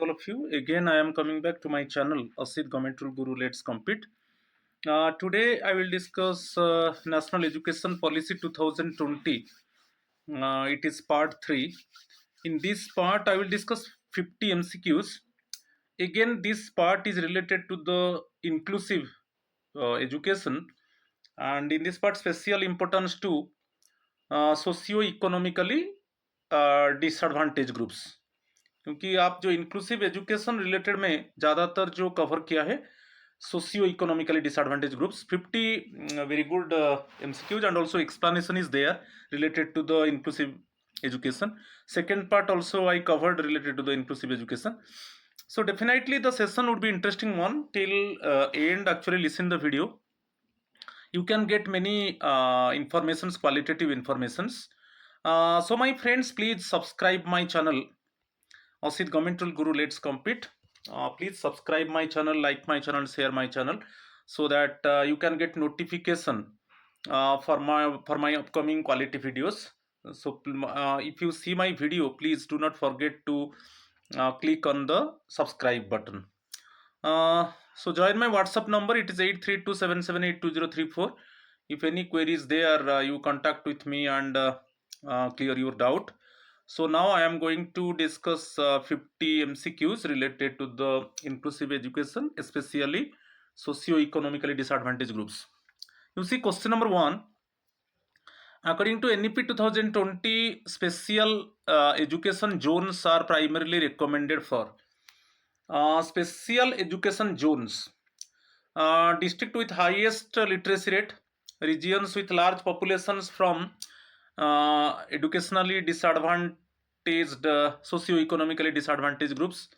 all of you. Again, I am coming back to my channel, Asit Government Rule Guru. Let's compete. Today, I will discuss National Education Policy 2020. It is part 3. In this part, I will discuss 50 MCQs. Again, this part is related to the inclusive education, and in this part, special importance to socio-economically disadvantaged groups. क्योंकि आप जो inclusive education related में ज़्यादातर जो cover किया है socio economically disadvantage groups 50 very good MCQs and also explanation is there related to the inclusive education. Second part also I covered related to the inclusive education. So definitely the session would be interesting one till end. Actually listen the video. You can get many informations, qualitative informations. So my friends, please subscribe my channel Asit Government Rule Guru. Let's compete. Please subscribe my channel, like my channel, share my channel, so that you can get notification for my upcoming quality videos. So if you see my video, please do not forget to click on the subscribe button. So join my WhatsApp number. It is 8327782034. If any queries there, you contact with me and clear your doubt. So now I am going to discuss 50 MCQs related to the inclusive education, especially socio-economically disadvantaged groups. You see question number 1. According to NEP 2020, special education zones are primarily recommended for special education zones, district with highest literacy rate, regions with large populations from educationally disadvantaged, socio-economically disadvantaged groups,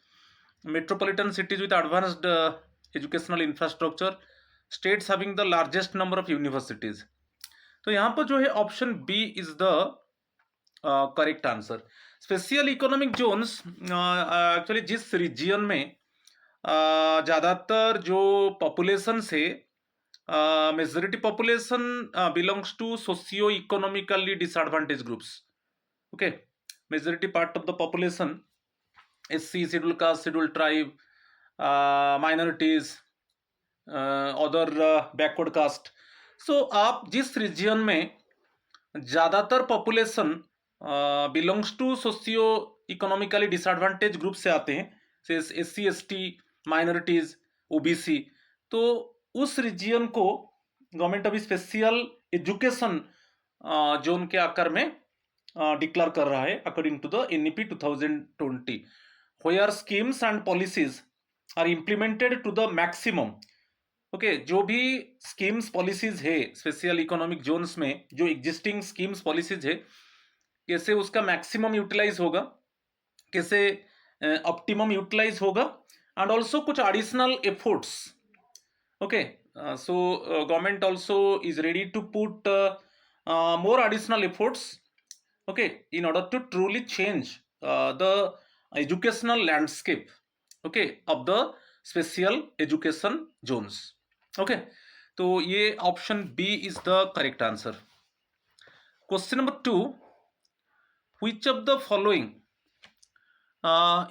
metropolitan cities with advanced educational infrastructure, states having the largest number of universities. तो यहाँ पर जो है option B is the correct answer. Special economic zones actually जिस region में ज़्यादातर जो population से majority population belongs to socio economically disadvantage groups. Okay, majority part of the population SC, schedule caste, schedule tribe, minorities, other backward caste. So आप जिस region में ज़्यादातर population belongs to socio economically disadvantage group से आते हैं, से SC, ST, minorities, OBC, तो उस रीजियन को गवर्नमेंट अभी स्पेशल एजुकेशन जोन के आकार में डिक्लेयर कर रहा है according to the NEP 2020, where schemes and policies are implemented to the maximum. Okay, जो भी स्कीम्स पॉलिसीज है स्पेशल इकोनॉमिक जोन्स में, जो एग्जिस्टिंग स्कीम्स पॉलिसीज है, कैसे उसका मैक्सिमम यूटिलाइज होगा, कैसे ऑप्टिमम यूटिलाइज होगा, एंड ऑल्सो कुछ additional efforts. Okay, so government also is ready to put more additional efforts, okay, in order to truly change the educational landscape, okay, of the special education zones. Okay, तो ये option B is the correct answer. Question number 2. which of the following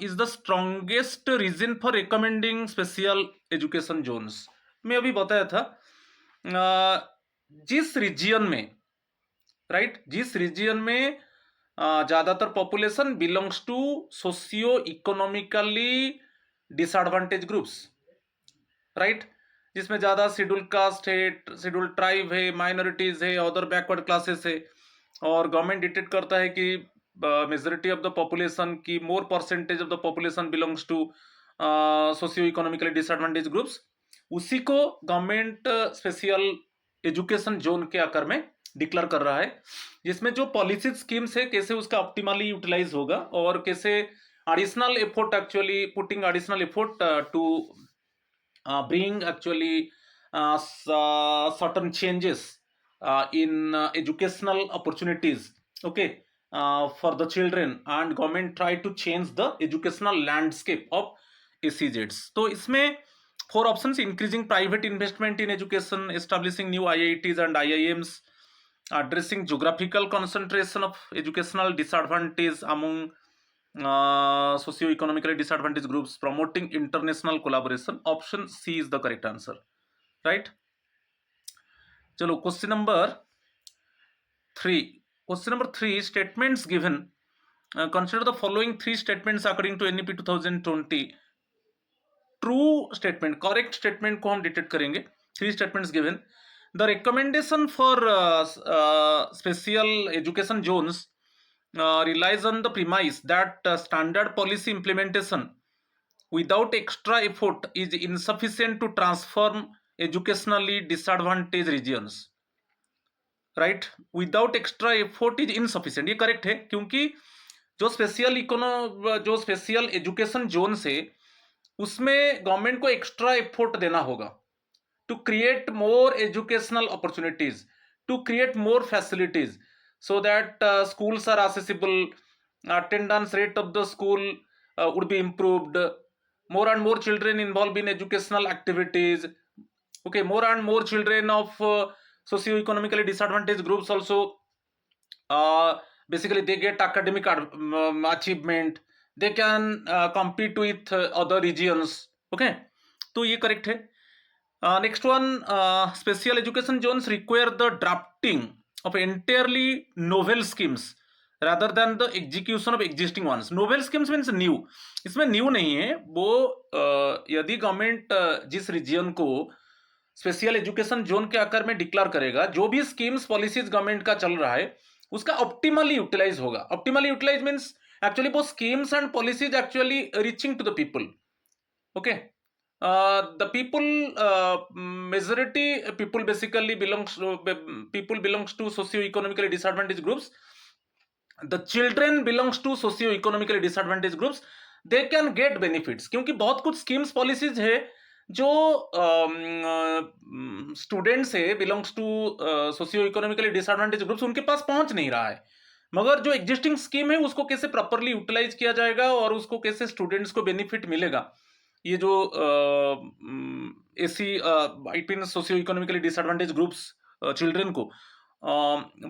is the strongest reason for recommending special education zones? मैं अभी बताया था जिस region में, right, जिस region में ज़्यादातर population belongs to socio economically disadvantage groups, right, जिसमें ज़्यादा शेड्यूल कास्ट है, शेड्यूल ट्राइब है, माइनॉरिटीज़ है, अदर बैकवर्ड क्लासेस है, और गवर्नमेंट डिटेक्ट करता है कि मेजॉरिटी ऑफ द पॉपुलेशन की more percentage of the population belongs to socio economically disadvantage groups, उसी को गवर्नमेंट स्पेशल एजुकेशन जोन के आकार में डिक्लेयर कर रहा है, जिसमें जो पॉलिसी स्कीम्स है कैसे उसका ऑप्टिमली यूटिलाइज होगा और कैसे additional effort, actually putting additional effort to bring actually certain changes in educational opportunities, okay, for the children, and government try to change the educational landscape of SEZs. तो इसमें 4 options: increasing private investment in education, establishing new IITs and IIMs, addressing geographical concentration of educational disadvantage among socio economically disadvantage groups, promoting international collaboration. Option C is the correct answer. Right. चलो question number 3. Question number 3, statements given. Consider the following 3 statements according to NEP 2020. True statement, correct statement को हम detect करेंगे. 3 statements given. The recommendation for special education zones relies on the premise that standard policy implementation without extra effort is insufficient to transform educationally disadvantaged regions. Right. Without extra effort is insufficient. ये correct है क्योंकि जो special education zone से उसमें government को extra effort देना होगा to create more educational opportunities, to create more facilities so that schools are accessible, attendance rate of the school would be improved, more and more children involved in educational activities. Okay, more and more children of socio-economically disadvantaged groups also basically they get academic achievement, they can compete with other regions. Okay, तो ये correct है. Next one, special education zones require the drafting of entirely novel schemes rather than the execution of existing ones. Novel schemes means new. इसमें new नहीं है वो. यदि government जिस reason को स्पेशल एजुकेशन जोन के आकार में डिक्लेयर करेगा, जो भी स्कीम्स पॉलिसीज गवर्नमेंट का चल रहा है उसका ऑप्टिमली यूटिलाइज होगा. ऑप्टिमली यूटिलाइज मीन्स एक्चुअली वो schemes and policies actually reaching to the people. Okay. The people, majority people basically belongs to socio-economically disadvantaged groups. The children belongs to socio-economically disadvantaged groups. They can get benefits क्योंकि बहुत कुछ schemes policies है जो students है belongs to socio-economically disadvantaged groups उनके पास पहुंच नहीं रहा है. मगर जो एग्जिस्टिंग स्कीम है उसको कैसे प्रॉपरली यूटिलाइज किया जाएगा और उसको कैसे स्टूडेंट्स को बेनिफिट मिलेगा, ये जो ऐसी इन socio economically disadvantage groups children को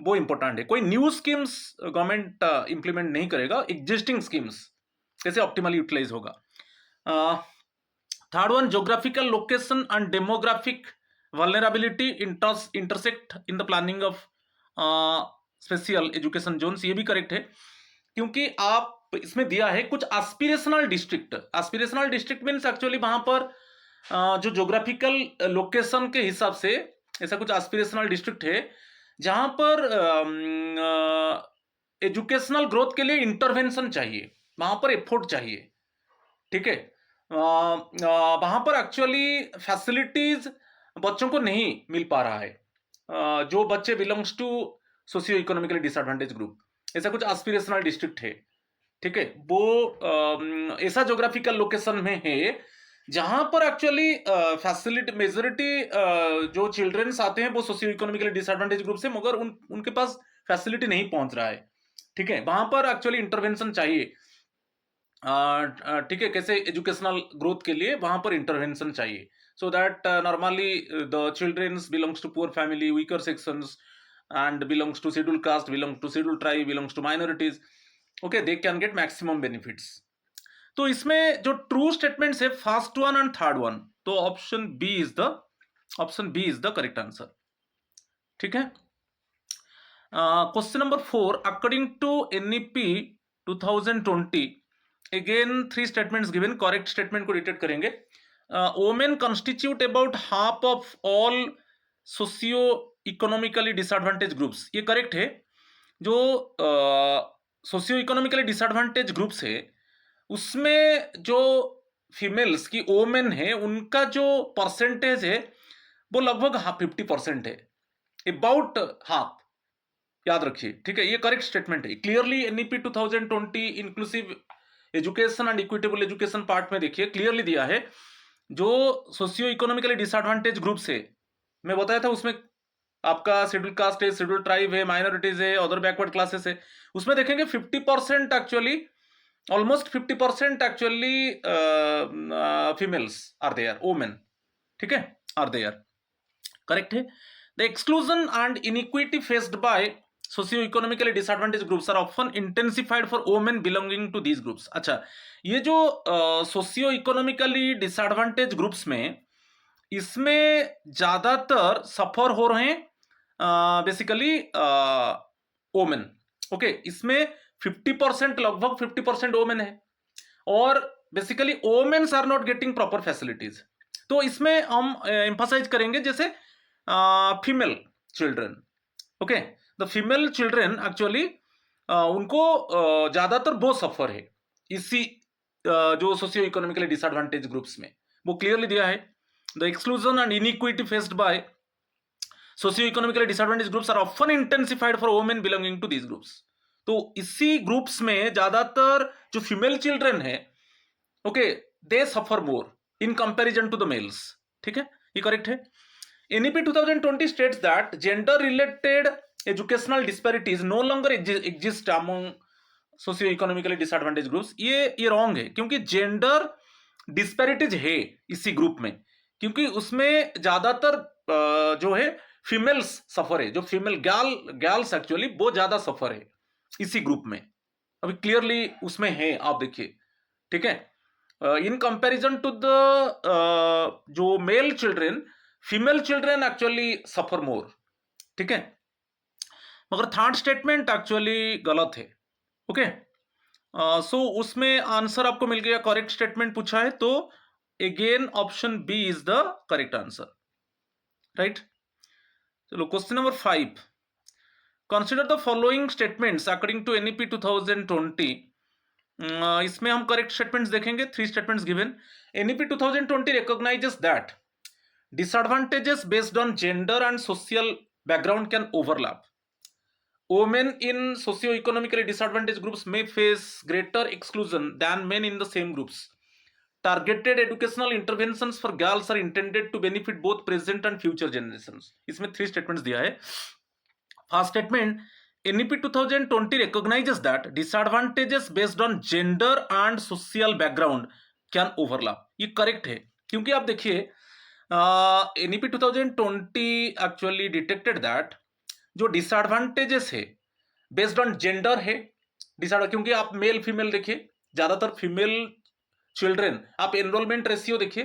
वो इंपॉर्टेंट है. कोई न्यू स्कीम्स गवर्नमेंट इंप्लीमेंट नहीं करेगा, एग्जिस्टिंग स्कीम्स कैसे ऑप्टिमली यूटिलाइज होगा. Third one, geographical location and demographic vulnerability intersect in the planning of special education zones. ये भी करेक्ट है क्योंकि आप इसमें दिया है कुछ aspirational district. Aspirational district means actually वहां पर जो ज्योग्राफिकल लोकेशन के हिसाब से ऐसा कुछ एस्पिरेशनल डिस्ट्रिक्ट है जहां पर एजुकेशनल ग्रोथ के लिए इंटरवेंशन चाहिए, वहां पर एफोर्ट चाहिए. ठीक है. वहां पर एक्चुअली फैसिलिटीज बच्चों को नहीं मिल पा रहा है, जो बच्चे belongs to socio economically disadvantage group. ऐसा कुछ एस्पिरेशनल डिस्ट्रिक्ट है. ठीक है. वो ऐसा ज्योग्राफिकल लोकेशन में है जहां पर एक्चुअली फैसिलिटी मेजोरिटी जो चिल्ड्रंस आते हैं वो सोशियो इकोनॉमिकली डिसएडवांटेज ग्रुप से, मगर उनके पास फैसिलिटी नहीं पहुंच रहा है. ठीक है. वहां पर एक्चुअली इंटरवेंशन चाहिए. ठीक है. कैसे एजुकेशनल ग्रोथ के लिए वहां पर इंटरवेंशन चाहिए so that normally the children belongs to poor family, weaker sections and belongs to scheduled caste, belongs to scheduled tribe, belongs to minorities. Okay, they can get maximum benefits. तो इसमें जो true statements है first one and third one, तो option B is the correct answer. ठीक है. Question number 4, according to NEP 2020 again 3 statements given. Correct statement को detect करेंगे. Women constitute about half of all socio economically disadvantage groups. ये correct है. जो socio economically disadvantage groups है उसमें जो फीमेल्स की वोमेन है उनका जो परसेंटेज है वो लगभग 50% है, अबाउट हाफ. याद रखिए. ठीक है. ये करेक्ट स्टेटमेंट है. Clearly NEP 2020 inclusive education and equitable education part में देखिए क्लियरली दिया है जो सोशियो इकोनॉमिकली डिसएडवांटेज ग्रुप्स है. मैं बताया था उसमें आपका शेड्यूल कास्ट है, शेड्यूल ट्राइब है, माइनॉरिटीज है, अदर बैकवर्ड क्लासेस है. उसमें देखेंगे 50% actually, almost 50% actually females are there, women. ठीक है, आर देयर. करेक्ट है. The exclusion and inequity faced by socio economically disadvantage groups are often intensified for women belonging to these groups. अच्छा, ये जो socio economically disadvantage groups में, इसमें ज्यादातर सफर हो रहे हैं बेसिकली वुमेन। ओके, इसमें 50% लगभग 50% वुमेन है, और basically womens are not getting proper facilities. तो इसमें हम एम्फसाइज करेंगे जैसे female children. Okay, the female children actually उनको ज्यादातर वो सफर है इसी जो सोशियो इकोनॉमिकली डिसएडवांटेज ग्रुप्स में, वो क्लियरली दिया है। The exclusion and inequity faced by socio economically disadvantage groups are often intensified for women belonging to these groups. तो इसी ग्रुप्स में ज्यादातर जो फीमेल चिल्ड्रन है, okay, they suffer more in comparison to the males. ठीक है, ये correct है। NEP 2020 states that gender-related educational disparities no longer exist among socio-economically disadvantaged groups। ये रॉन्ग है, क्योंकि जेंडर डिस्पैरिटीज है इसी ग्रुप में, क्योंकि उसमें ज्यादातर जो है फीमेल्स सफर है, जो फीमेल गर्ल्स एक्चुअली वो ज्यादा सफर है इसी ग्रुप में। अभी क्लियरली उसमें है, आप देखिए। ठीक है, इन कंपैरिजन टू द जो male children, female children actually suffer more. ठीक है, मगर थर्ड स्टेटमेंट एक्चुअली गलत है। ओके, सो उसमें आंसर आपको मिल गया, करेक्ट स्टेटमेंट पूछा है, तो again option B is the correct answer, right. चलो question number 5, consider the following statements according to NEP 2020। इसमें हम करेक्ट स्टेटमेंट्स देखेंगे, 3 statements given. NEP 2020 recognizes that disadvantages based on gender and social background can overlap. Women in socio-economically disadvantaged groups may face greater exclusion than men in the same groups. Targeted educational interventions for girls are intended to benefit both present and future generations. इसमें 3 statements दिया है। First statement, NEP 2020 recognizes that disadvantages based on gender and social background can overlap। ये correct है, क्योंकि आप देखिए NEP 2020 actually detected that जो disadvantages है बेस्ड ऑन जेंडर है, क्योंकि आप मेल फीमेल देखिए, ज्यादातर फीमेल चिल्ड्रन, आप एनरोलमेंट रेशियो देखिए,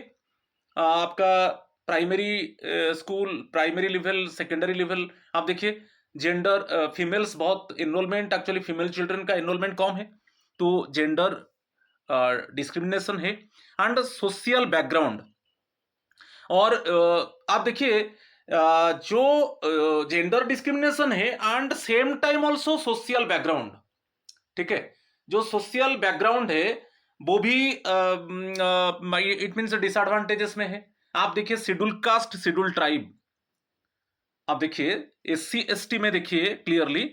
आपका primary school, primary level, secondary level, आप देखिए जेंडर फीमेल्स बहुत एनरोलमेंट, एक्चुअली फीमेल चिल्ड्रन का एनरोलमेंट कम है, तो जेंडर डिस्क्रिमिनेशन है। एंड सोशल बैकग्राउंड, और आप देखिए जो जेंडर डिस्क्रिमिनेशन है and same time also social background. ठीक है, जो सोशल बैकग्राउंड है वो भी इट मीन्स डिसएडवांटेजेस में है। आप देखिए शेड्यूल कास्ट, शेड्यूल ट्राइब, आप देखिए SC ST में देखिए क्लियरली,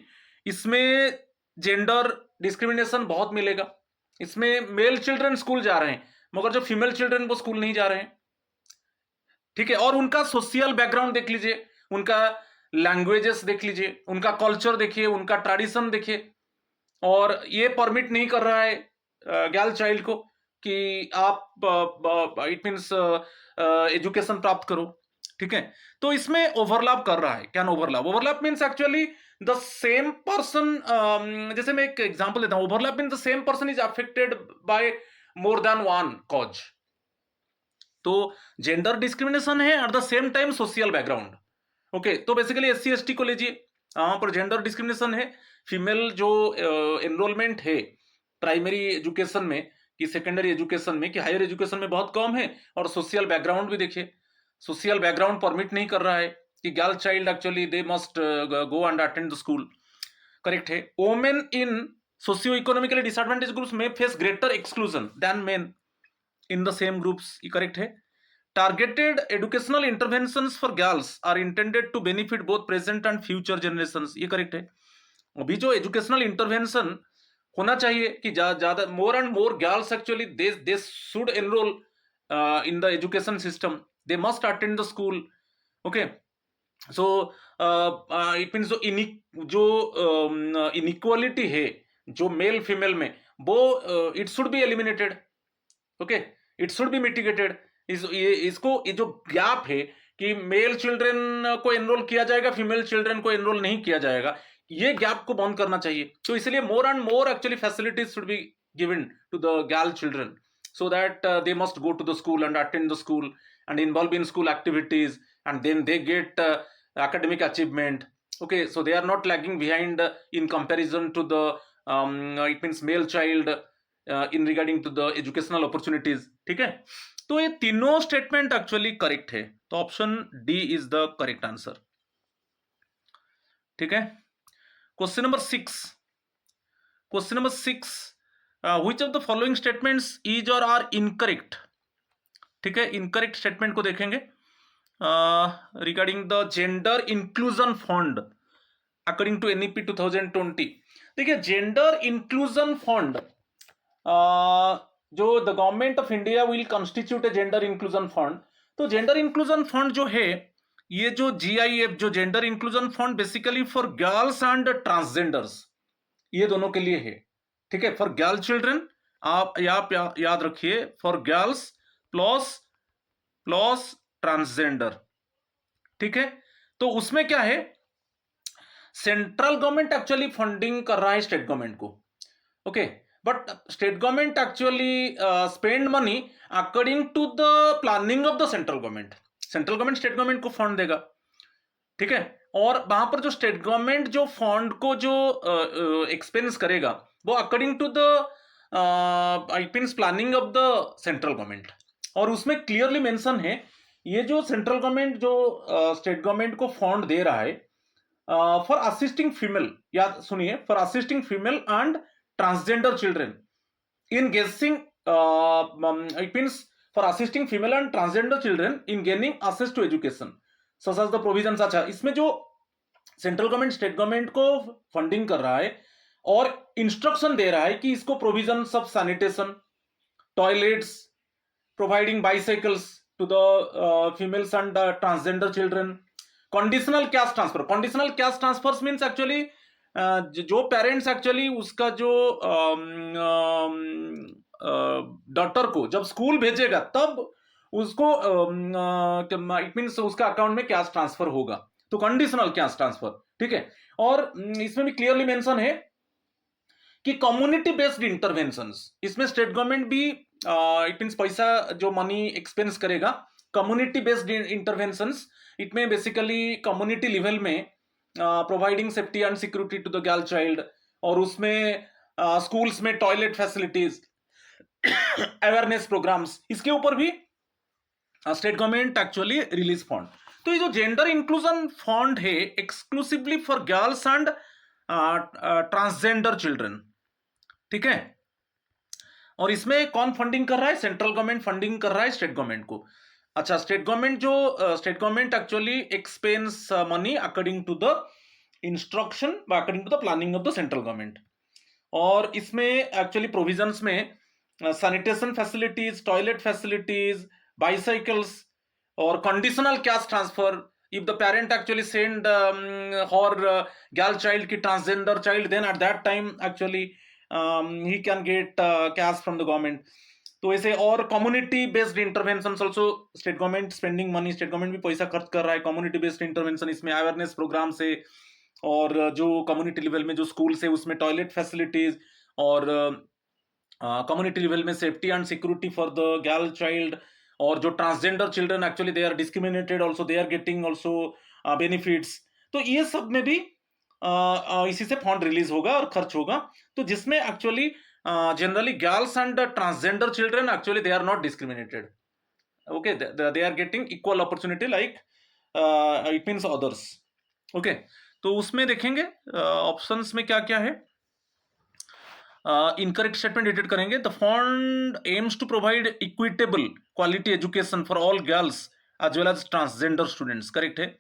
इसमें जेंडर डिस्क्रिमिनेशन बहुत मिलेगा। इसमें मेल चिल्ड्रन स्कूल जा रहे हैं, मगर जो फीमेल चिल्ड्रन वो स्कूल नहीं जा रहे हैं। ठीक है, और उनका सोशल बैकग्राउंड देख लीजिए, उनका लैंग्वेजेस देख लीजिए, उनका कल्चर देखिए, उनका ट्रेडिशन देखिए, और ये परमिट नहीं कर रहा है गर्ल चाइल्ड को कि आप इट मीन्स एजुकेशन प्राप्त करो। ठीक है, तो इसमें ओवरलैप कर रहा है। Can overlap, overlap means actually the same person, जैसे मैं एक एग्जांपल देता हूं, overlap means the same person is affected by more than one cause. तो जेंडर डिस्क्रिमिनेशन है at the same time social background. Okay, तो बेसिकली SC ST को लीजिए, वहां पर जेंडर डिस्क्रिमिनेशन है, फीमेल जो एनरोलमेंट है प्राइमरी एजुकेशन में कि सेकेंडरी एजुकेशन में कि हायर एजुकेशन में बहुत कम है, और सोशल बैकग्राउंड भी देखिए, सोशल बैकग्राउंड परमिट नहीं कर रहा है कि girl child actually they must go and attend the school. Correct है। Women in socio economically disadvantage groups में face greater exclusion than men in the same groups, ये करेक्ट है। Targeted educational interventions for girls are intended to benefit both present and future generations, ये correct है। अभी जो educational intervention होना चाहिए कि ज्यादा more and more girls actually they should enrol in the education system, they must attend the school. Okay, so it means जो inequality है जो मेल फीमेल में, वो it should be eliminated. Okay, it should be mitigated. इसको ये जो gap है कि मेल चिल्ड्रन को एनरोल किया जाएगा, फीमेल चिल्ड्रन को एनरोल नहीं किया जाएगा, ये गैप को बंद करना चाहिए। तो इसलिए more and more actually facilities should be given to the girl children, so that they must go to the school and attend the school and involve in school activities, and then they get academic achievement. Okay, so they are not lagging behind in comparison to the it means male child in regarding to the educational opportunities. ठीक है, तो ये तीनों statement actually correct है, तो option D is the correct answer. ठीक है, question number 6, question number 6, which of the following statements is or are incorrect? ठीक है, इनकरेक्ट स्टेटमेंट को देखेंगे। Regarding the gender inclusion fund according to NEP 2020, देखिए gender inclusion fund, जो the government of India will constitute a gender inclusion fund. तो gender inclusion fund जो है, ये जो GIF, जो gender inclusion fund basically for girls and transgenders, ये दोनों के लिए है। ठीक है, फॉर गर्ल चिल्ड्रन, आप याद रखिए, फॉर गर्ल्स प्लस ट्रांसजेंडर। ठीक है, तो उसमें क्या है, सेंट्रल गवर्नमेंट एक्चुअली फंडिंग कर रहा है स्टेट गवर्नमेंट को। Okay, but state government actually spend money according to the planning of the central government. Central government state government को फंड देगा। ठीक है, और वहां पर जो स्टेट गवर्नमेंट जो फंड को जो एक्सपेंस करेगा वो according to the I means planning of the central government. और उसमें क्लियरली मेंशन है, ये जो सेंट्रल गवर्नमेंट जो स्टेट गवर्नमेंट को फंड दे रहा है फॉर असिस्टिंग फीमेल, याद सुनिए, for assisting female and transgender children in guessing, it means for assisting female and transgender children in gaining access to education such as the provisions. अच्छा, इसमें जो central government state government को funding कर रहा है और इंस्ट्रक्शन दे रहा है कि इसको provision of sanitation, toilets, providing bicycles to the females and transgender children, conditional cash transfer. Conditional cash transfer means actually जो पेरेंट्स एक्चुअली उसका जो डॉटर को जब स्कूल भेजेगा तब उसको इट मीन्स उसका अकाउंट में कैश ट्रांसफर होगा, तो कंडीशनल कैश ट्रांसफर। ठीक है, और इसमें भी क्लियरली मेंशन है कि कम्युनिटी बेस्ड इंटरवेंशंस, इसमें स्टेट गवर्नमेंट भी इट मीन्स पैसा जो मनी एक्सपेंस करेगा कम्युनिटी बेस्ड इंटरवेंशंस, इट में बेसिकली कम्युनिटी लेवल में providing safety and security to the girl child, और उसमें स्कूल्स में टॉयलेट फैसिलिटीज, अवेयरनेस प्रोग्राम्स, इसके ऊपर भी state government actually release fund. तो ये जो जेंडर इंक्लूजन फंड है exclusively for girls and transgender children. ठीक है, और इसमें कौन फंडिंग कर रहा है, सेंट्रल गवर्नमेंट फंडिंग कर रहा है स्टेट गवर्नमेंट को। अच्छा, state government actually expense money according to the instruction according to the planning of the central government. और इसमें एक्चुअली प्रोविजंस में sanitation facilities, toilet facilities, bicycles और conditional cash transfer. If the parent actually send और girl child की transgender child, then at that time actually he can get cash from the government। तो ऐसे और community based intervention also state government spending money, state government भी पैसा खर्च कर रहा है कम्युनिटी बेस्ड इंटरवेंशन, इसमें अवेयरनेस प्रोग्राम से, और जो कम्युनिटी लेवल में जो स्कूल से उसमें टॉयलेट फैसिलिटीज, और कम्युनिटी लेवल में safety and security for the girl child, और जो transgender children actually they are discriminated also, they are getting also benefits. तो ये सब में भी इसी से फंड रिलीज होगा और खर्च होगा। तो जिसमें actually generally girls and transgender children actually they are not discriminated. Okay, they are getting equal opportunity like it means others. Okay, तो उसमें देखेंगे ऑप्शंस में क्या क्या है। इनकरेक्ट स्टेटमेंट एडिट करेंगे। The fund aims to provide equitable quality education for all girls as well as transgender students, correct है।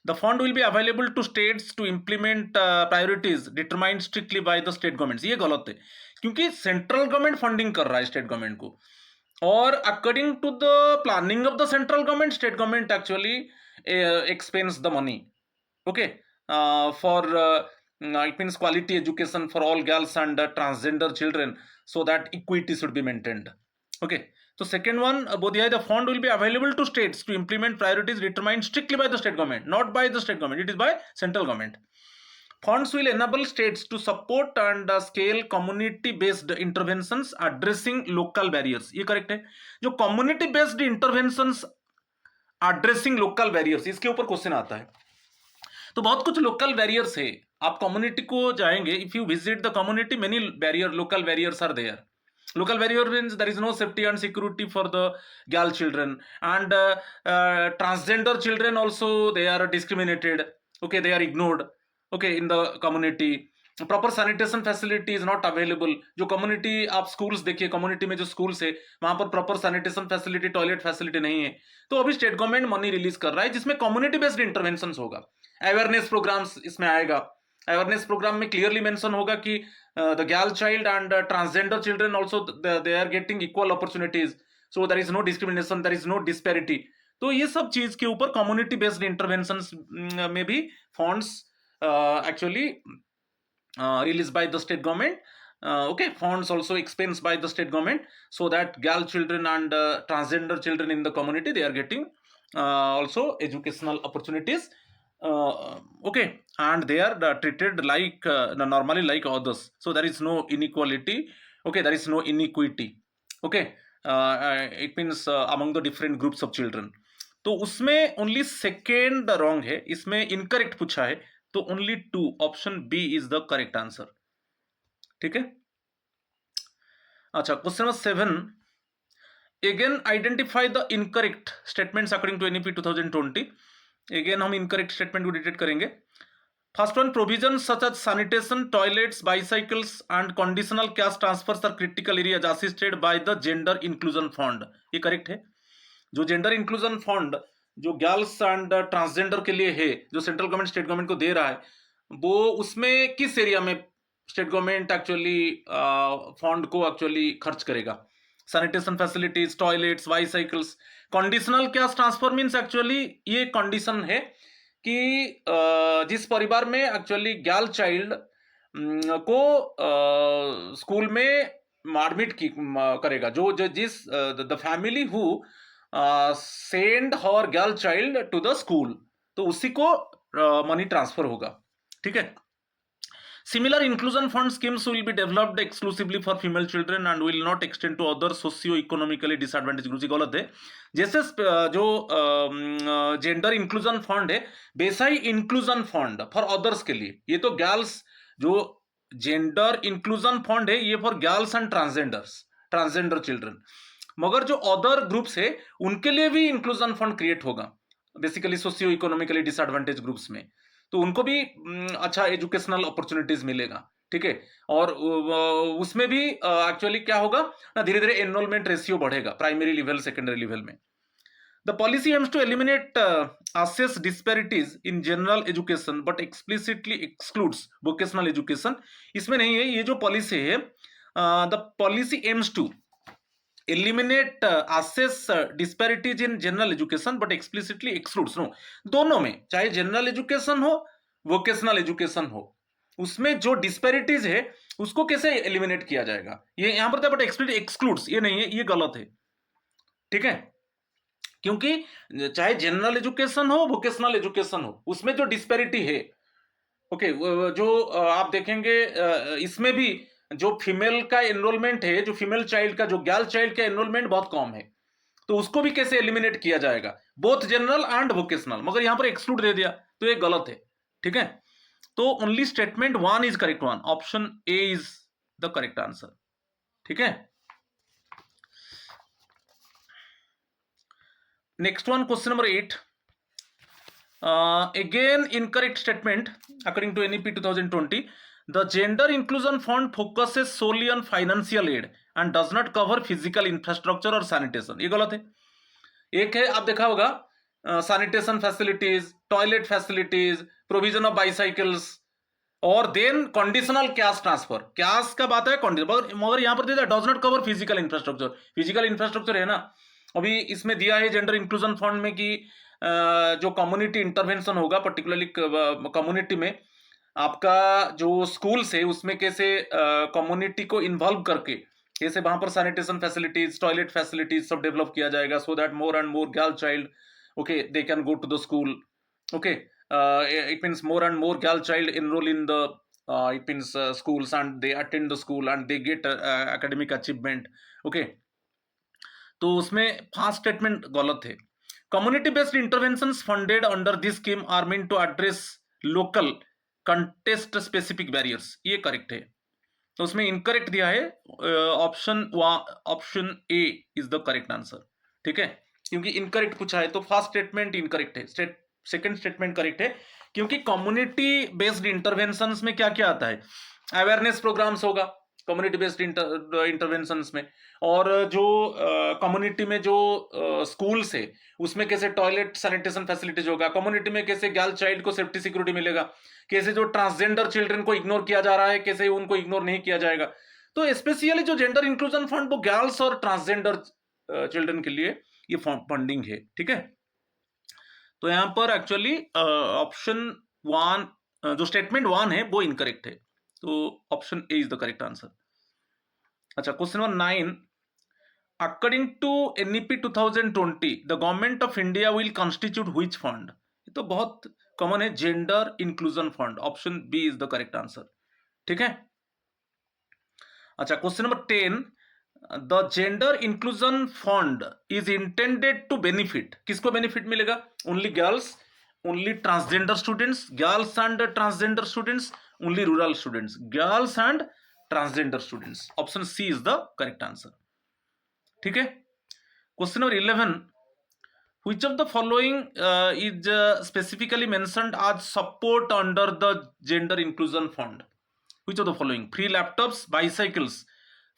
The fund will be available to states to implement priorities determined strictly by the state governments। ये गलत है, क्योंकि central government funding कर रहा है state government को, और according to the planning of the central government state government actually expense the money. Okay, for it means quality education for all girls and transgender children so that equity should be maintained। Okay, so second one, both the fund will be available to states to implement priorities determined strictly by the state government, not by the state government, it is by central government। Funds will enable states to support and scale community-based interventions addressing local barriers. ये correct है. जो community-based interventions addressing local barriers, इसके ऊपर question आता है. तो बहुत कुछ लोकल बैरियर्स है. आप कम्युनिटी को जाएंगे, if you visit the community, many barrier, local barriers are there. Local barrier means there is no safety and security for the girl children, and transgender children also, they are discriminated. Okay, they are ignored. Okay, in the community proper sanitation facility is not available. जो community आप schools देखिए, community में जो schools है वहां पर proper sanitation facility, toilet facility नहीं है. तो अभी state government money release कर रहा है जिसमें community based interventions होगा. Awareness programs इसमें आएगा. Awareness program में clearly mention होगा कि the girl child and transgender children also they are getting equal opportunities, so there is no discrimination, there is no disparity. तो ये सब चीज के ऊपर community based interventions में भी funds actually released by the state government. Okay, funds also expensed by the state government, so that girl children and transgender children in the community, they are getting also educational opportunities. Okay, and they are treated like normally like others, so there is no inequality. Okay, there is no inequity. Okay, it means among the different groups of children. तो उसमें only second wrong है, इसमें incorrect पूछा है, तो only 2, option B is the correct answer. ठीक है. अच्छा, question number 7. Again identify the incorrect statements according to NEP 2020. Again हम इनकरेक्ट स्टेटमेंट को डिटेक्ट करेंगे. First one, provision such as sanitation, toilets, bicycles and conditional cash transfers are critical areas assisted by the gender inclusion fund. ये correct है. जो gender inclusion fund जो girls and transgender के लिए है, जो सेंट्रल गवर्नमेंट स्टेट गवर्नमेंट को दे रहा है, वो उसमें किस एरिया में स्टेट गवर्नमेंट एक्चुअली फंड को एक्चुअली खर्च करेगा? Sanitation facilities, toilets, bicycles. Conditional cash transfer means actually ये कंडीशन है कि जिस परिवार में एक्चुअली गर्ल चाइल्ड को स्कूल में एडमिट करेगा, जो जिस the family who send her girl child to the school, तो उसी को मनी ट्रांसफर होगा. ठीक है. Similar inclusion fund schemes will be developed exclusively for female children and will not extend to other socio-economically disadvantaged groups. गलत है. जैसे जो जेंडर इंक्लूजन फंड है, वैसा ही इंक्लूजन फंड फॉर अदर्स के लिए. ये तो गर्ल्स, जो जेंडर इंक्लूजन फंड है ये for girls and transgender children, मगर जो अदर ग्रुप्स है उनके लिए भी इंक्लूजन फंड क्रिएट होगा, basically socio economically disadvantage groups में. तो उनको भी अच्छा एजुकेशनल अपॉर्चुनिटीज मिलेगा. ठीक है. और उसमें भी एक्चुअली क्या होगा ना, धीरे धीरे एनरोलमेंट रेशियो बढ़ेगा प्राइमरी लेवल, सेकेंडरी लेवल में. The policy aims to eliminate access disparities in general education but explicitly excludes vocational education. इसमें नहीं है. ये जो पॉलिसी है, the policy aims to eliminate access disparities in general education but explicitly excludes. No, दोनों में, चाहे जनरल एजुकेशन हो, वोकेशनल एजुकेशन हो, उसमें जो डिस्पैरिटीज है उसको कैसे एलिमिनेट किया जाएगा, ये यहां पर था, बट एक्सप्लिसिटली एक्सक्लूड्स ये नहीं है, ये गलत है. ठीक है. क्योंकि चाहे जनरल एजुकेशन हो, वोकेशनल एजुकेशन हो, उसमें जो डिस्पैरिटी है, ओके, जो आप देखेंगे इसमें भी जो फीमेल का एनरोलमेंट है, जो फीमेल चाइल्ड का, जो गर्ल चाइल्ड का एनरोलमेंट बहुत कम है, तो उसको भी कैसे एलिमिनेट किया जाएगा, बोथ जनरल एंड वोकेशनल, मगर यहां पर एक्सक्लूड दे दिया, तो ये गलत है. ठीक है. तो only statement 1 is correct one, option A is the correct answer. ठीक है. Next one, question number 8. Again incorrect statement according to NEP 2020. The gender inclusion fund focuses solely on financial aid and does not cover physical infrastructure or sanitation. ये गलत है. एक है, आप देखा होगा, sanitation facilities, toilet facilities, provision of bicycles, और then conditional cash transfer. Cash का बात है, मगर यहां पर दिया does not cover physical infrastructure. Physical infrastructure है ना, अभी इसमें दिया है जेंडर इंक्लूजन फंड में कि जो कम्युनिटी इंटरवेंशन होगा, पर्टिकुलरली कम्युनिटी में आपका जो स्कूल्स है उसमें कैसे कम्युनिटी को इन्वॉल्व करके कैसे वहां पर सैनिटेशन फैसिलिटीज, टॉयलेट फैसिलिटीज सब डेवलप किया जाएगा, so that more and more girl child, okay, they can go to the school. Okay. it means more and more girl child enroll in the it means schools, and they attend the school and they get academic achievement. Okay, तो उसमें fast statement गलत है. Community based interventions funded under this scheme are mean to address local context specific barriers, ये correct है. तो उसमें incorrect दिया है, option A is the correct answer. ठीक है, क्योंकि इनकरेक्ट पूछा है तो फर्स्ट स्टेटमेंट इनकरेक्ट है, सेकंड स्टेटमेंट करेक्ट है. क्योंकि कम्युनिटी बेस्ड इंटरवेंशंस में क्या क्या आता है, अवेयरनेस प्रोग्राम्स होगा कम्युनिटी बेस्ड इंटरवेंशंस में, और जो कम्युनिटी में जो स्कूल्स है उसमें कैसे टॉयलेट सैनिटेशन फैसिलिटीज होगा, कम्युनिटी में कैसे गर्ल चाइल्ड को सेफ्टी सिक्योरिटी मिलेगा, कैसे जो ट्रांसजेंडर चिल्ड्रन को इग्नोर किया जा रहा है कैसे उनको इग्नोर नहीं किया जाएगा. तो स्पेशली जो जेंडर इंक्लूजन फंड वो गर्ल्स और ट्रांसजेंडर चिल्ड्रन के लिए ये फंडिंग है. ठीक है, तो यहाँ पर एक्चुअली ऑप्शन वन, जो स्टेटमेंट वन है वो इनकरेक्ट है, तो option A is the correct answer. अच्छा, question number 9. According to NEP 2020 the government of India will constitute which fund. ये तो बहुत कॉमन है, gender inclusion fund. Option B is the correct answer. ठीक है. अच्छा, question number 10. The gender inclusion fund is intended to benefit, किसको benefit मिलेगा? Only girls, only transgender students, girls and transgender students, only rural students, girls and transgender students. Option C is the correct answer. ठीक है. Question number 11. Which of the following is specifically mentioned as support under the gender inclusion fund? Which of the following? Free laptops, bicycles,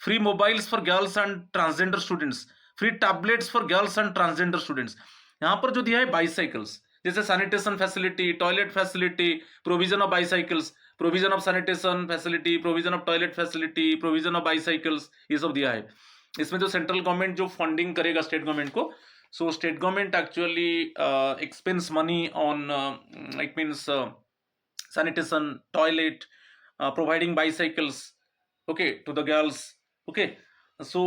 free mobiles for girls and transgender students, free tablets for girls and transgender students. यहाँ पर जो दिया है bicycles, जैसे sanitation facility, toilet facility, provision of bicycles, provision of sanitation facility, provision of toilet facility, provision of bicycles, ये सब दिया है. इसमें जो सेंट्रल गवर्नमेंट जो फंडिंग करेगा स्टेट गवर्नमेंट को, so state government actually expends money on it means sanitation, toilet, providing bicycles, okay, to the girls. Okay, so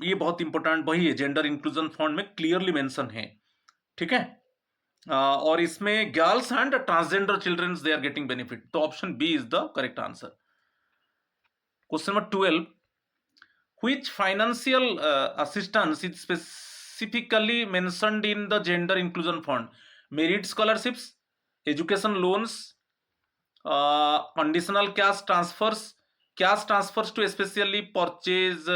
ये बहुत इंपॉर्टेंट वही है, जेंडर इंक्लूजन फंड में क्लियरली मेंशन है. ठीक है, और इसमें girls and transgender childrens they are getting benefit, तो option B is the correct answer. Question number 12. Which financial assistance is specifically mentioned in the gender inclusion fund? Merit scholarships, education loans, conditional cash transfers to especially purchase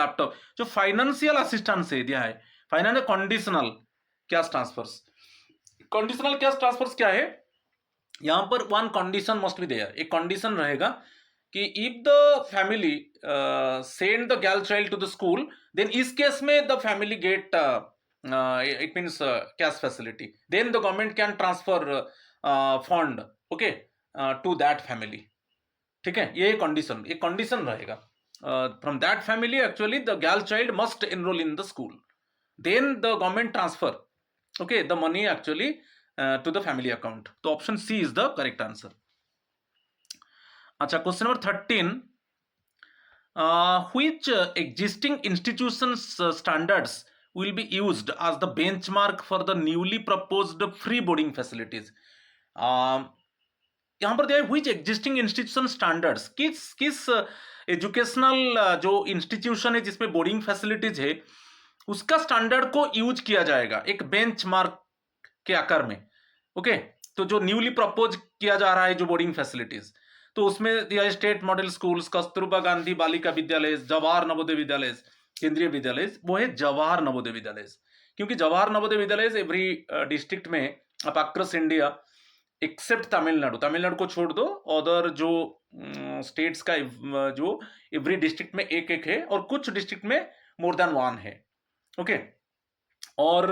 laptop. जो financial assistance है दिया है, financial conditional cash transfers. Conditional cash transfers क्या है? यहाँ पर one condition must be there, एक condition रहेगा कि if the family send the girl child to the school, then इस केस में the family get it means cash facility, then the government can transfer fund, okay, to that family. ठीक है, ये condition, एक condition रहेगा. From that family actually the girl child must enrol in the school, then the government transfer, okay, the money actually to the family account. तो option C is the correct answer. अच्छा, question number 13. Which existing institutions standards will be used as the benchmark for the newly proposed free boarding facilities? यहाँ पर दिया है which existing institution standards, किस educational जो institution है जिसमें boarding facilities है उसका स्टैंडर्ड को यूज किया जाएगा एक बेंचमार्क के आकार में. ओके, तो जो न्यूली प्रपोज किया जा रहा है जो बोर्डिंग फैसिलिटीज, तो उसमें दिया है state model schools, Kasturba Gandhi Balika विद्यालय, जवाहर नवोदय विद्यालय, केंद्रीय विद्यालय, वो है जवाहर नवोदय विद्यालय. क्योंकि जवाहर नवोदय विद्यालय एवरी डिस्ट्रिक्ट में आप अक्रॉस इंडिया एक्सेप्ट तमिलनाडु को छोड़ दो, अदर जो स्टेट्स का जो एवरी डिस्ट्रिक्ट में एक एक है और कुछ डिस्ट्रिक्ट में मोर देन वन है. ओके, और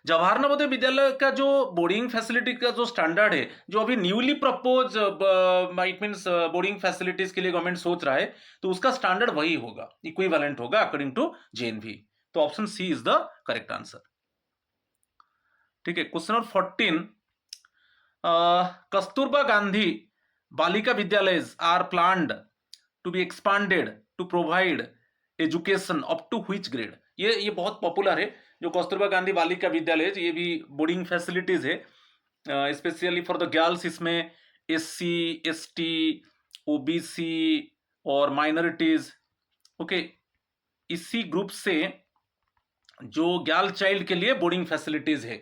जवाहर नवोदय विद्यालय का जो बोर्डिंग फैसिलिटी का जो स्टैंडर्ड है जो अभी newly propose it means boarding facilities के लिए गवर्नमेंट सोच रहा है, तो उसका स्टैंडर्ड वही होगा, इक्विवेलेंट होगा अकॉर्डिंग टू जेएनवी. तो option C is the correct answer. ठीक है, question number 14. Kasturba Gandhi Balika Vidyalaya are planned to be expanded to provide education up to which grade. ये बहुत पॉपुलर है, जो कस्तूरबा गांधी बालिका विद्यालय ये भी बोर्डिंग फैसिलिटीज है, स्पेशली फॉर द गर्ल्स। इसमें SC ST OBC और माइनॉरिटीज, ओके, इसी ग्रुप से जो गर्ल चाइल्ड के लिए बोर्डिंग फैसिलिटीज है,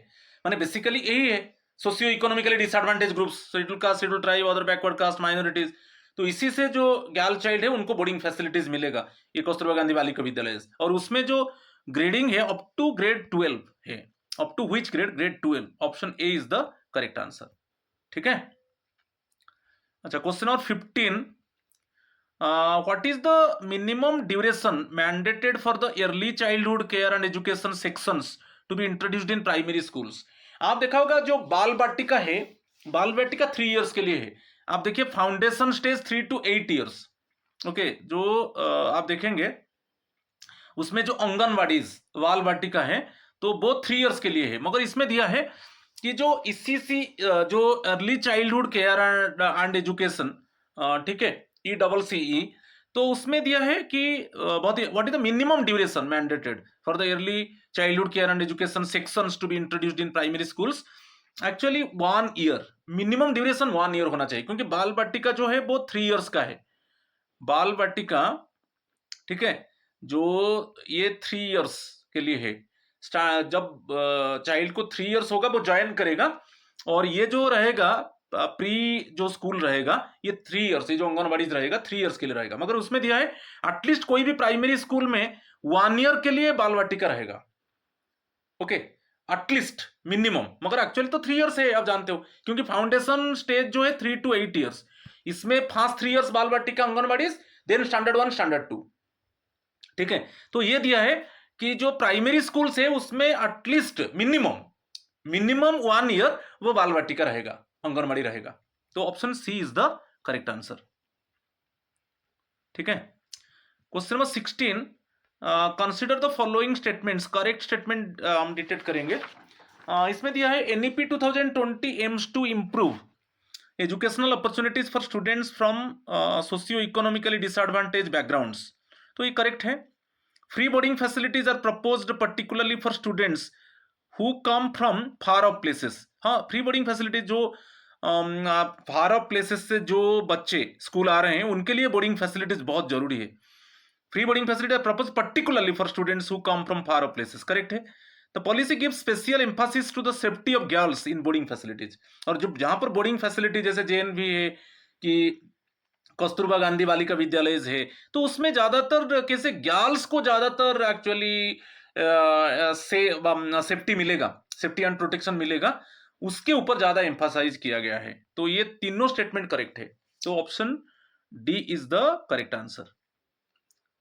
माने बेसिकली यही है, socio economically disadvantage groups, schedule caste, schedule tribe, other backward cast, minorities, तो इसी से जो गर्ल चाइल्ड है उनको बोर्डिंग फैसिलिटीज मिलेगा ये कस्तूरबा गांधी बालिका विद्यालय। और उसमें जो ग्रेडिंग है अप टू ग्रेड 12 है, up to which grade? Grade 12। Option A is the correct answer. ठीक है। अच्छा, question number 15, what is the minimum duration mandated for the early childhood care and education sections to be introduced in primary schools? आप देखा होगा जो बाल बाटिका है, बाल बाटिका 3 इयर्स के लिए है। आप देखिए foundation stage 3 to 8 years, okay. जो आप देखेंगे उसमें जो आंगनवाड़ीज बाल बाटिका है तो वो 3 इयर्स के लिए है, मगर इसमें दिया है कि जो ECC जो early childhood care and education, ठीक है, ECCE, तो उसमें दिया है कि what is the minimum duration mandated for the early childhood care and education sections to be introduced in primary schools. Actually 1 year, minimum duration 1 year होना चाहिए, क्योंकि बाल बाटिका जो है वो 3 इयर्स का है। बाल बाटिका, ठीक है, जो ये 3 इयर्स के लिए है। जब चाइल्ड को 3 इयर्स होगा वो ज्वाइन करेगा, और ये जो रहेगा प्री जो स्कूल रहेगा ये 3 इयर्स, ये जो आंगनवाड़ी रहेगा 3 इयर्स के लिए रहेगा। मगर उसमें दिया है एटलीस्ट कोई भी प्राइमरी स्कूल में 1 ईयर के लिए बाल बाटिका रहेगा, ओके, एटलीस्ट मिनिमम। मगर एक्चुअली तो 3 इयर्स है, आप जानते हो, क्योंकि फाउंडेशन स्टेज जो है 3 to 8 इयर्स, इसमें फर्स्ट 3 इयर्स बाल बाटिका आंगनवाड़ी, देन स्टैंडर्ड 1 स्टैंडर्ड 2। ठीक है, तो ये दिया है कि जो प्राइमरी स्कूल है उसमें एटलीस्ट मिनिमम 1 ईयर वो बाल बाटिका रहेगा, आंगनवाड़ी रहेगा। तो option C is the correct answer. ठीक है। Question number 16, consider the following statements. Correct statement हम डिटेक्ट करेंगे। इसमें दिया है NEP 2020 aims to improve educational opportunities for students from socio economically disadvantage backgrounds, तो ये करेक्ट है। Free boarding facilities are proposed particularly for students who come from far off places. हाँ, free boarding facilities जो far off places से जो बच्चे school आ रहे हैं उनके लिए बोर्डिंग फैसिलिटीज बहुत जरूरी है। Free boarding facility propose particularly for students who come from far off places, correct है। The policy gives special emphasis to the safety of girls in boarding facilities. और जो जहां पर बोर्डिंग फैसिलिटी जैसे JNV है कि कस्तूरबा गांधी बालिका विद्यालय है, तो उसमें ज्यादातर कैसे गर्ल्स को ज्यादातर एक्चुअली सेफ्टी मिलेगा, सेफ्टी एंड प्रोटेक्शन मिलेगा, उसके ऊपर ज्यादा एम्फासाइज किया गया है। तो ये तीनों स्टेटमेंट करेक्ट है, तो option D is the correct answer.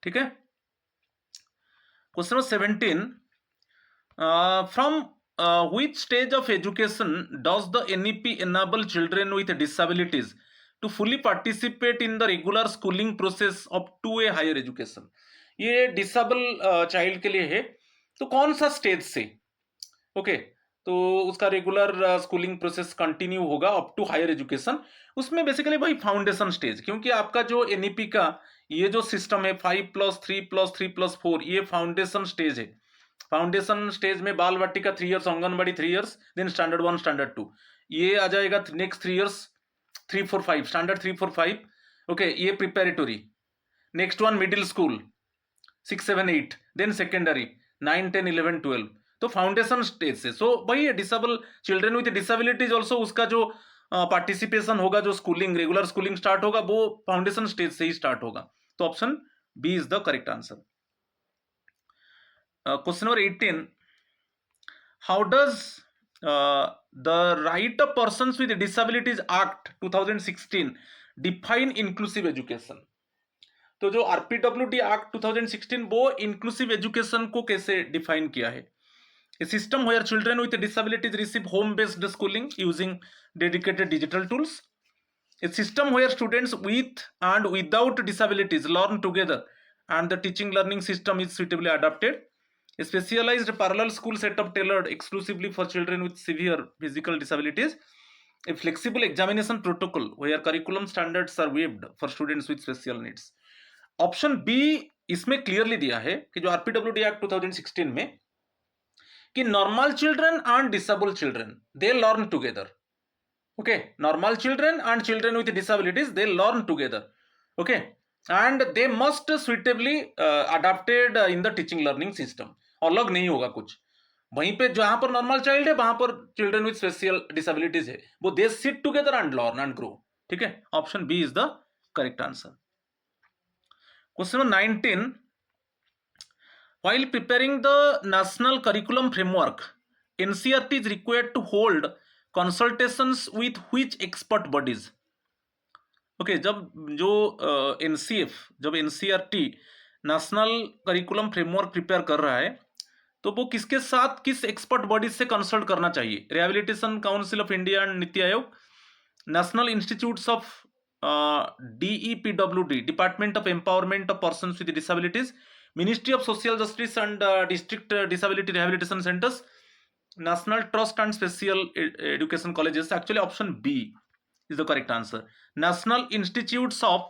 ठीक है। Question number 17, from which stage of education does the NEP enable children with disabilities to fully participate in the regular schooling process up to a higher education? ये disable child के लिए है, तो कौन सा stage से, ओके, तो उसका रेगुलर स्कूलिंग प्रोसेस कंटिन्यू होगा अप टू हायर एजुकेशन। उसमें बेसिकली भाई फाउंडेशन स्टेज, क्योंकि आपका जो NEP का ये जो सिस्टम है 5+3+3+4, ये फाउंडेशन स्टेज है। फाउंडेशन स्टेज में Bal Vatika 3 years, anganwadi 3 years, then standard 1 standard 2, ये आ जाएगा नेक्स्ट 3 इयर्स, 3 4 5 स्टैंडर्ड 3 4 5, ओके, ये preparatory. Next one middle school 6 7 8, then secondary 9 10 11 12, तो फाउंडेशन स्टेज से। सो भाई disable children with disabilities also उसका जो पार्टिसिपेशन होगा, जो स्कूलिंग रेगुलर स्कूलिंग स्टार्ट होगा वो फाउंडेशन स्टेज से ही स्टार्ट होगा। तो option B is the correct answer. Question number 18, how does the Right of Persons with Disabilities Act 2016 define inclusive education? तो जो RPWD Act 2016 वो इंक्लूसिव एजुकेशन को कैसे डिफाइन किया है? A system where children with disabilities receive home-based schooling using dedicated digital tools. A system where students with and without disabilities learn together and the teaching learning system is suitably adapted. A specialized parallel school setup tailored exclusively for children with severe physical disabilities. A flexible examination protocol where curriculum standards are waived for students with special needs. Option B इसमें clearly दिया है कि जो RPWD act 2016 में कि normal children and disabled children they learn together. Okay, normal children and children with disabilities they learn together. Okay, and they must suitably adapted in the teaching learning system. अलग नहीं होगा कुछ, वहीं पे जहां पर नॉर्मल चाइल्ड है वहां पर चिल्ड्रन विद स्पेशल डिसेबिलिटीज है, वो they sit together and learn and grow. ठीक है, option B is the correct answer. Question number 19. While preparing the national curriculum framework, NCERT is required to hold consultations with which expert bodies? Okay, जब जो जब NCERT national curriculum framework prepare कर रहा है तो वो किसके साथ, किस एक्सपर्ट बॉडीज से कंसल्ट करना चाहिए? Rehabilitation council of India and NITI Aayog, national institutes of DEPWD department of empowerment of persons with disabilities, ministry of social justice and district disability rehabilitation centres, national trust and special education colleges. Actually option B is the correct answer. National institutes of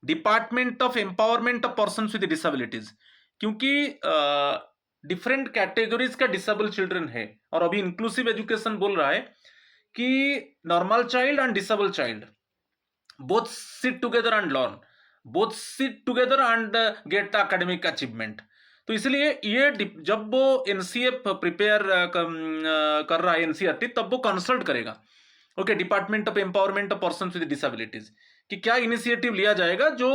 department of empowerment of persons with disabilities, क्योंकि different categories का disable children है और अभी inclusive education बोल रहा है कि normal child and disable child both sit together and learn, both sit together and get academic achievement. तो इसलिए ये जब वो एनसीएफ प्रिपेयर कर रहा है एनसीईआरटी, तब वो कंसल्ट करेगा okay department of empowerment of persons with disabilities कि क्या इनिशिएटिव लिया जाएगा जो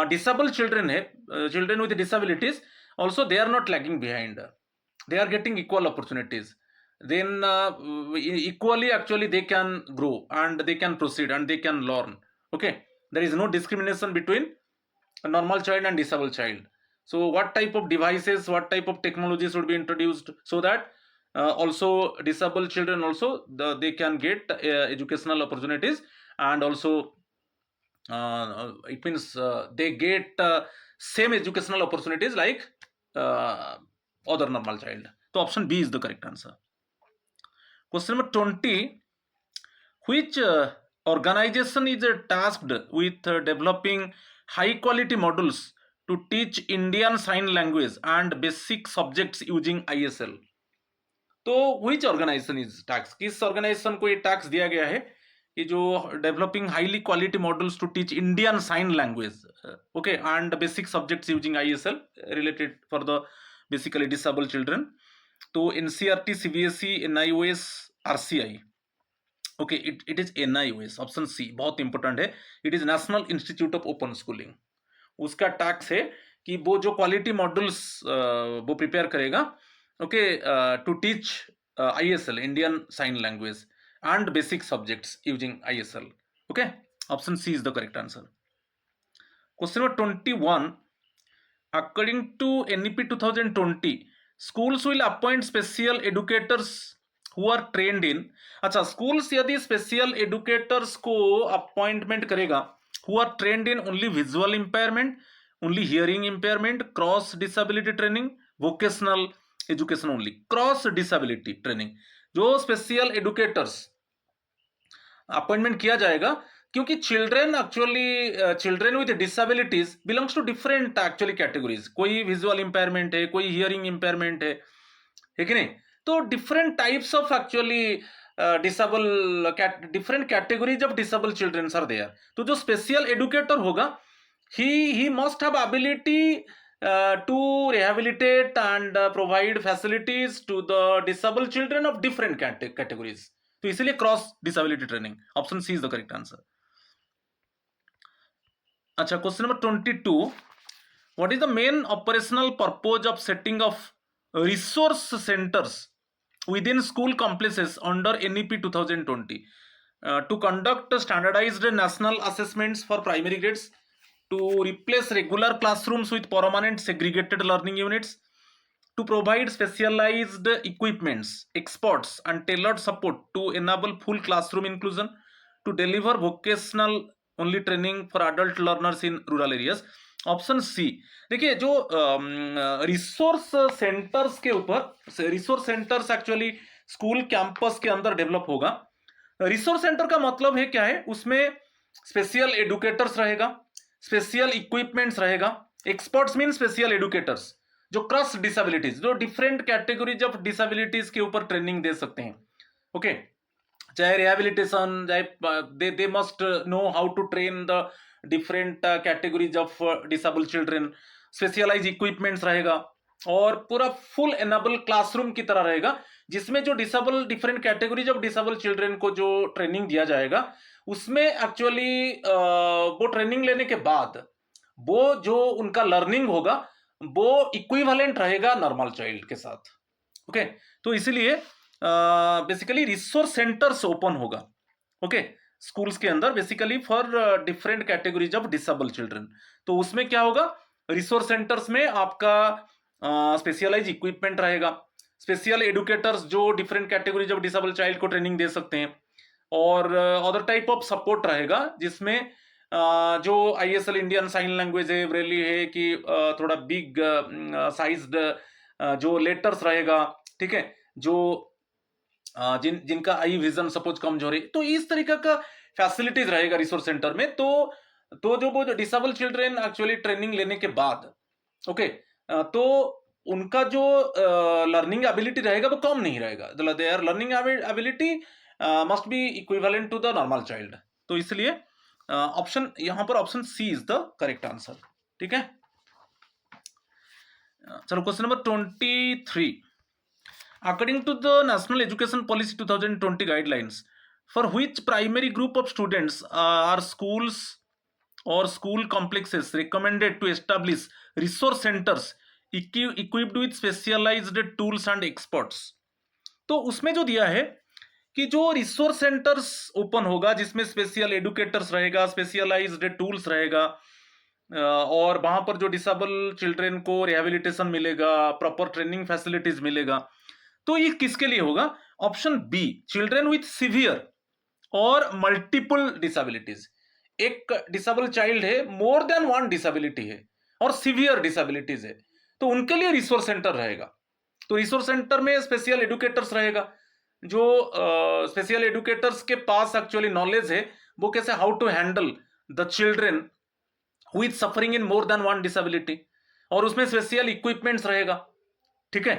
डिसेबल चिल्ड्रन है, children with disabilities also they are not lagging behind, they are getting equal opportunities, then equally actually they can grow and they can proceed and they can learn. Okay, there is no discrimination between a normal child and disabled child. So what type of devices, what type of technologies would be introduced so that also disabled children also they can get educational opportunities, and also it means they get same educational opportunities like other normal child. So option B is the correct answer. Question number 20. Which organization is tasked with developing high quality modules to teach Indian sign language and basic subjects using ISL? तो which organization is tasked, किस organization को ये task दिया गया है कि जो developing highly quality models to teach Indian sign language okay and basic subjects using ISL related for the basically disable children. तो NCERT, CBSE, NIOS, RCI. Okay, it is NIOS, option C बहुत important है. It is national institute of open schooling. उसका task है कि वो जो quality models वो prepare करेगा okay to teach ISL Indian sign language and basic subjects using ISL. Okay, option C is the correct answer. Question number 21. According to NEP 2020, schools will appoint special educators who are trained in. अच्छा, schools यदि special educators को appointment करेगा who are trained in only visual impairment, only hearing impairment, cross disability training, vocational education only, cross disability training. जो special educators appointment किया जाएगा, क्योंकि children actually children with disabilities belongs to different actually categories. कोई visual impairment है, कोई hearing impairment है कि नहीं? तो different types of actually disable different categories of disable children are there. तो जो स्पेशल एडुकेटर होगा he must have ability to rehabilitate and provide facilities to the disabled children of different categories. तो इसलिए cross disability training, option C is the correct answer. अच्छा, question number 22. What is the main operational purpose of setting of resource centres within school complexes under NEP 2020? To conduct standardized national assessments for primary grades, to replace regular classrooms with permanent segregated learning units, to provide specialized equipments, experts and tailored support to enable full classroom inclusion, to deliver vocational only training for adult learners in rural areas. Option C. देखिए, जो resource centres के ऊपर, resource centres actually school campus के अंदर develop होगा. Resource centre का मतलब है क्या है? उसमें स्पेशल एडुकेटर्स रहेगा, स्पेशल इक्विपमेंट्स रहेगा. एक्सपर्ट्स मीन स्पेशल एडुकेटर्स जो क्रॉस डिसेबिलिटीज, जो डिफरेंट कैटेगरीज ऑफ डिसेबिलिटीज के ऊपर ट्रेनिंग दे सकते हैं. ओके, चाहे रिहेबिलिटेशन, चाहे they must know how to train the different categories of disable children. Specialize equipments रहेगा और पूरा फुल एनेबल क्लासरूम की तरह रहेगा, जिसमें जो disable different categories of disable children को जो ट्रेनिंग दिया जाएगा, उसमें एक्चुअली वो ट्रेनिंग लेने के बाद वो जो उनका लर्निंग होगा वो इक्विवेलेंट रहेगा नॉर्मल चाइल्ड के साथ. ओके, तो इसीलिए बेसिकली रिसोर्स सेंटर्स ओपन होगा. ओके, स्कूल्स के अंदर basically for different categories of disable children. तो उसमें क्या होगा, रिसोर्स सेंटर्स में आपका स्पेशलाइज इक्विपमेंट रहेगा, स्पेशल एडुकेटर्स जो different categories of disable child को ट्रेनिंग दे सकते हैं, और अदर टाइप ऑफ सपोर्ट रहेगा, जिसमें जो ISL इंडियन साइन लैंग्वेज है, ब्रेली है कि थोड़ा बिग साइज्ड जो लेटर्स रहेगा, ठीक है, जो जिनका आई विजन सपोज कमजोर है, तो इस तरीके का फैसिलिटीज रहेगा रिसोर्स सेंटर में. तो जो वो डिसेबल चिल्ड्रन एक्चुअली ट्रेनिंग लेने के बाद, ओके, तो उनका जो लर्निंग एबिलिटी रहेगा वो कम नहीं रहेगा. Their learning ability must be equivalent to the normal child. तो इसलिए ऑप्शन यहां पर option C is the correct answer. ठीक है, चलो question number 23. According to the National Education Policy 2020 guidelines, for which primary group of students are schools or school complexes recommended to establish resource centers equipped with specialized tools and experts? तो उसमें जो दिया है कि जो resource centres open होगा जिसमें special educators रहेगा, स्पेशलाइज्ड टूल्स रहेगा, और वहां पर जो डिसेबल चिल्ड्रन को रिहेबिलिटेशन मिलेगा, प्रॉपर ट्रेनिंग फैसिलिटीज मिलेगा, तो ये किसके लिए होगा? Option B, children with severe और मल्टीपल डिसेबिलिटीज. एक डिसेबल चाइल्ड है, मोर देन वन डिसेबिलिटी है और सीवियर डिसेबिलिटीज है, तो उनके लिए रिसोर्स सेंटर रहेगा. तो रिसोर्स सेंटर में स्पेशल एडुकेटर्स रहेगा, जो स्पेशल एडुकेटर्स के पास एक्चुअली नॉलेज है वो कैसे how to handle the children with suffering in more than one disability, और उसमें स्पेशल इक्विपमेंट्स रहेगा. ठीक है,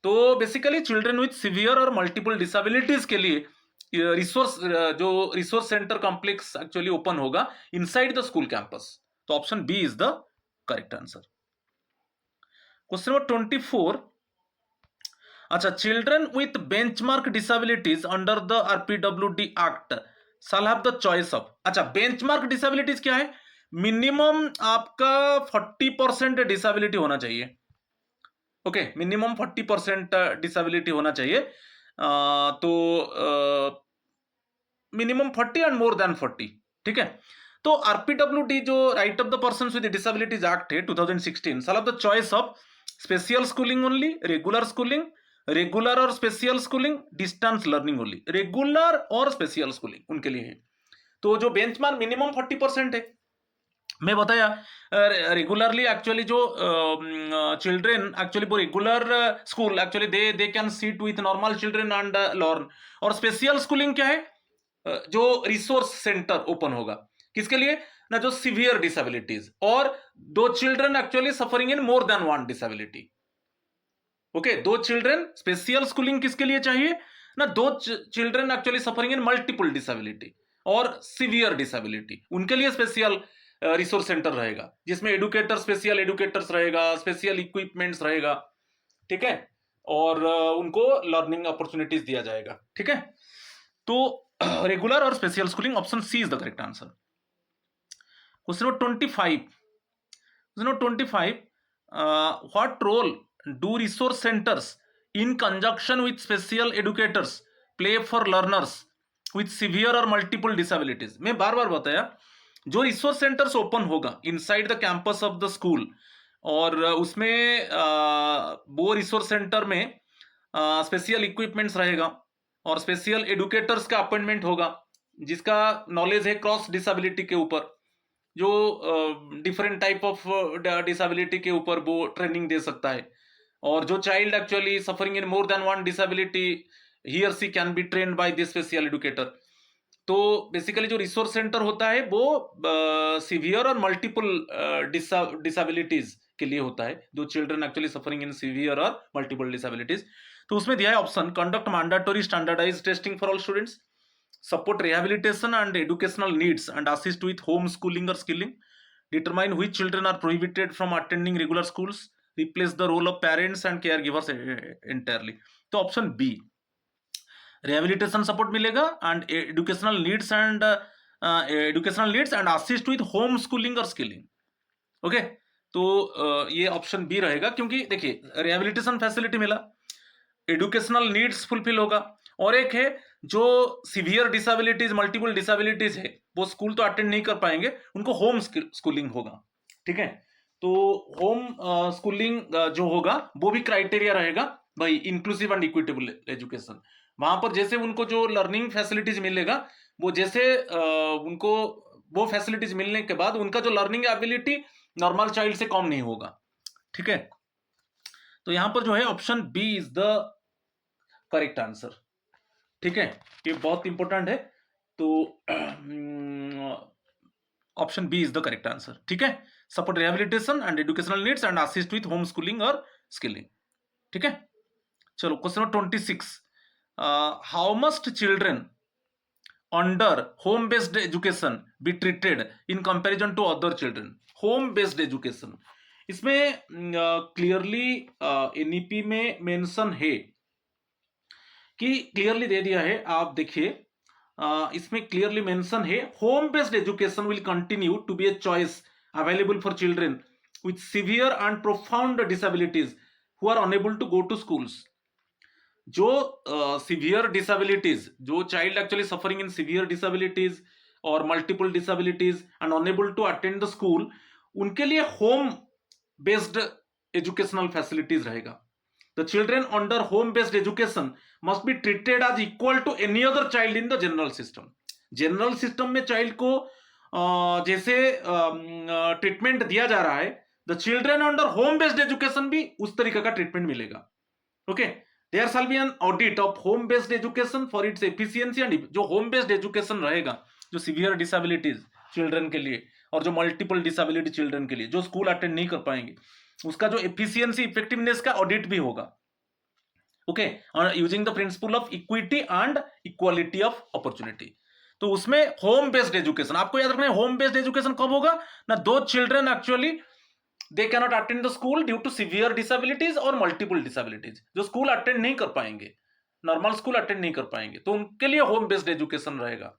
तो बेसिकली चिल्ड्रन विथ सीवियर और मल्टीपल डिसेबिलिटीज के लिए जो resource centre complex actually open होगा इनसाइड द स्कूल कैंपस. तो option B is the correct answer. Question number 24. अच्छा, children with benchmark disabilities under the RPWD act shall have the choice of. अच्छा, benchmark disabilities क्या है? Minimum आपका 40% disability होना चाहिए. Okay, minimum 40% disability होना चाहिए. तो मिनिमम 40 एंड मोर देन 40. ठीक है, तो RPWD जो right of the person with disabilities act है 2016 shall have the choice of special schooling only, regular schooling, regular और special schooling, distance learning only. Regular और स्पेशल स्कूलिंग उनके लिए है. तो जो बेंचमार्क मिनिमम 40% है, मैं बताया रेगुलरली एक्चुअली जो चिल्ड्रन एक्चुअली वो regular school actually they can seat with normal children and learn. और स्पेशल स्कूलिंग क्या है? जो रिसोर्स सेंटर ओपन होगा किसके लिए ना, जो सीवियर डिसेबिलिटीज और दो children actually suffering in more than one disability. Okay, दो चिल्ड्रन, स्पेशल स्कूलिंग किसके लिए चाहिए ना, दो चिल्ड्रन एक्चुअली सफरिंग इन मल्टीपल डिसेबिलिटी और सीवियर डिसेबिलिटी, उनके लिए स्पेशल रिसोर्स सेंटर रहेगा, जिसमें एडुकेटर, स्पेशल एडुकेटर्स रहेगा, स्पेशल इक्विपमेंट्स रहेगा. ठीक है, और उनको लर्निंग अपॉर्चुनिटीज दिया जाएगा. ठीक है, तो रेगुलर और special schooling, option C is the correct answer. Question number 25. Question number 25. What role do resource centres in conjunction with special educators play for learners with severe और मल्टीपल डिसेबिलिटीज? मैं बार बार बताया, जो रिसोर्स सेंटर्स ओपन होगा inside the campus of the school, और उसमें वो रिसोर्स सेंटर में स्पेशल इक्विपमेंट्स रहेगा और स्पेशल एडुकेटर्स का अपॉइंटमेंट होगा, जिसका नॉलेज है क्रॉस डिसेबिलिटी के ऊपर, जो डिफरेंट टाइप ऑफ डिसेबिलिटी के ऊपर वो ट्रेनिंग दे सकता है. और जो child actually suffering in more than one disability, he और she can be trained by this special educator. तो बेसिकली जो रिसोर्स सेंटर होता है वो सीवियर और मल्टीपल डिसेबिलिटीज के लिए होता है, जो children actually suffering in severe और मल्टीपल डिसेबिलिटीज। तो उसमें दिया है option, conduct mandatory standardized testing for all students, support rehabilitation and educational needs and assist with home schooling or skilling, determine which children are prohibited from attending regular schools, replace the role of parents and caregivers entirely। तो option B, rehabilitation support मिलेगा and educational needs and assist with home schooling or skilling। Okay, तो ये option B रहेगा, क्योंकि देखिए rehabilitation facility मिला, educational needs fulfil होगा, और एक है जो सीवियर डिसेबिलिटीज मल्टीपल डिसेबिलिटीज है वो स्कूल तो अटेंड नहीं कर पाएंगे, उनको होम स्कूलिंग होगा। ठीक है, तो होम स्कूलिंग जो होगा वो भी क्राइटेरिया रहेगा भाई, इंक्लूसिव एंड इक्विटेबल एजुकेशन। वहां पर जैसे उनको जो लर्निंग फैसिलिटीज मिलेगा, वो जैसे उनको वो फैसिलिटीज मिलने के बाद उनका जो लर्निंग एबिलिटी नॉर्मल चाइल्ड से कम नहीं होगा। ठीक है, तो यहां पर जो है option B is the correct answer. ठीक है, ये बहुत इंपॉर्टेंट है, तो option B is the correct answer. ठीक है, support rehabilitation and educational needs and assist with home schooling और स्किलिंग। ठीक है, चलो question number 26, how must children under home based education be treated in comparison to other children. Home based education, इसमें clearly NEP में mention है कि clearly दे दिया है, आप देखिए इसमें क्लियरली मेंशन है, home based education will continue to be a choice available for children with severe and profound disabilities who are unable to go to schools. जो सिवियर डिसेबिलिटीज, जो child actually suffering in severe disabilities और multiple disabilities and unable to attend the school, उनके लिए home based educational facilities रहेगा। The children under home-based education must be treated as equal to any other child in the general system। General system में child को जैसे treatment दिया जा रहा है, the children under home based education भी उस तरीके का ट्रीटमेंट मिलेगा। Okay, there shall be an audit of home based education for its efficiency and जो होम बेस्ड एजुकेशन रहेगा, जो सीवियर डिसेबिलिटीज चिल्ड्रन के लिए और जो मल्टीपल डिसेबिलिटी चिल्ड्रन के लिए जो स्कूल अटेंड नहीं कर पाएंगे, उसका जो एफिशिएंसी इफेक्टिवनेस का ऑडिट भी होगा। Okay, using the principle of equity and equality of opportunity. तो उसमें होम बेस्ड एजुकेशन, आपको याद रखना है, होम बेस्ड एजुकेशन कब होगा ना, दो children actually they can not attend the school due to severe disabilities और मल्टीपल डिसेबिलिटीज, जो स्कूल अटेंड नहीं कर पाएंगे, नॉर्मल स्कूल अटेंड नहीं कर पाएंगे, तो उनके लिए होम बेस्ड एजुकेशन रहेगा।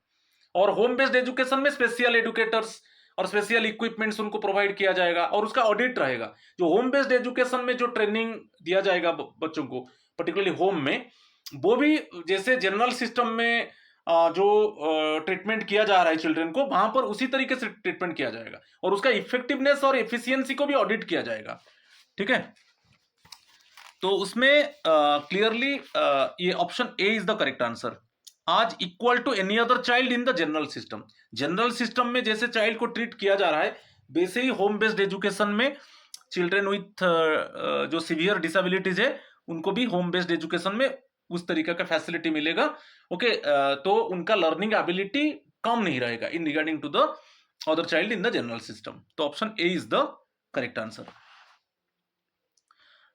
और होम बेस्ड एजुकेशन में स्पेशल एजुकेटर्स और स्पेशल इक्विपमेंट्स उनको प्रोवाइड किया जाएगा और उसका ऑडिट रहेगा। जो होम बेस्ड एजुकेशन में जो ट्रेनिंग दिया जाएगा बच्चों को पर्टिकुलरली होम में, वो भी जैसे जनरल सिस्टम में जो ट्रीटमेंट किया जा रहा है चिल्ड्रन को, वहां पर उसी तरीके से ट्रीटमेंट किया जाएगा और उसका इफेक्टिवनेस और एफिशिएंसी को भी ऑडिट किया जाएगा। ठीक है, तो उसमें क्लियरली ये option A is the correct answer, as equal to any other child in the general system. General system में जैसे चाइल्ड को ट्रीट किया जा रहा है, वैसे ही होम बेस्ड एजुकेशन में चिल्ड्रन विथ जो सीवियर डिसेबिलिटीज है उनको भी होम बेस्ड एजुकेशन में उस तरीके का फैसिलिटी मिलेगा। ओके, तो उनका लर्निंग एबिलिटी कम नहीं रहेगा in regarding to the other child in the general system. तो option A is the correct answer.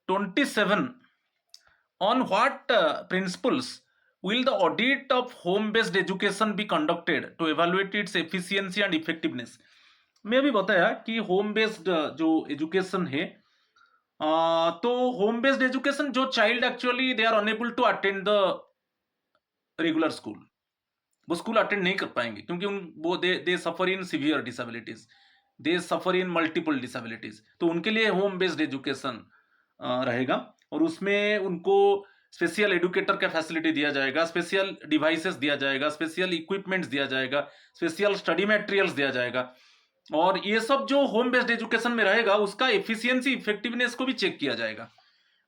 27, on what principles will the audit of home based education be conducted to evaluate its efficiency and effectiveness। मैं अभी बताया कि home based जो education है, तो home based education जो child actually they are unable to attend the regular school, वो school attend नहीं कर पाएंगे क्योंकि वो they suffer in severe disabilities, they suffer in multiple disabilities, तो उनके लिए होम बेस्ड एजुकेशन रहेगा और उसमें उनको स्पेशल एडुकेटर का फैसिलिटी दिया जाएगा, स्पेशल डिवाइसेस दिया जाएगा, स्पेशल इक्विपमेंट्स दिया जाएगा, स्पेशल स्टडी मटेरियल्स दिया जाएगा, और ये सब जो होम बेस्ड एजुकेशन में रहेगा उसका एफिशिएंसी इफेक्टिवनेस को भी चेक किया जाएगा।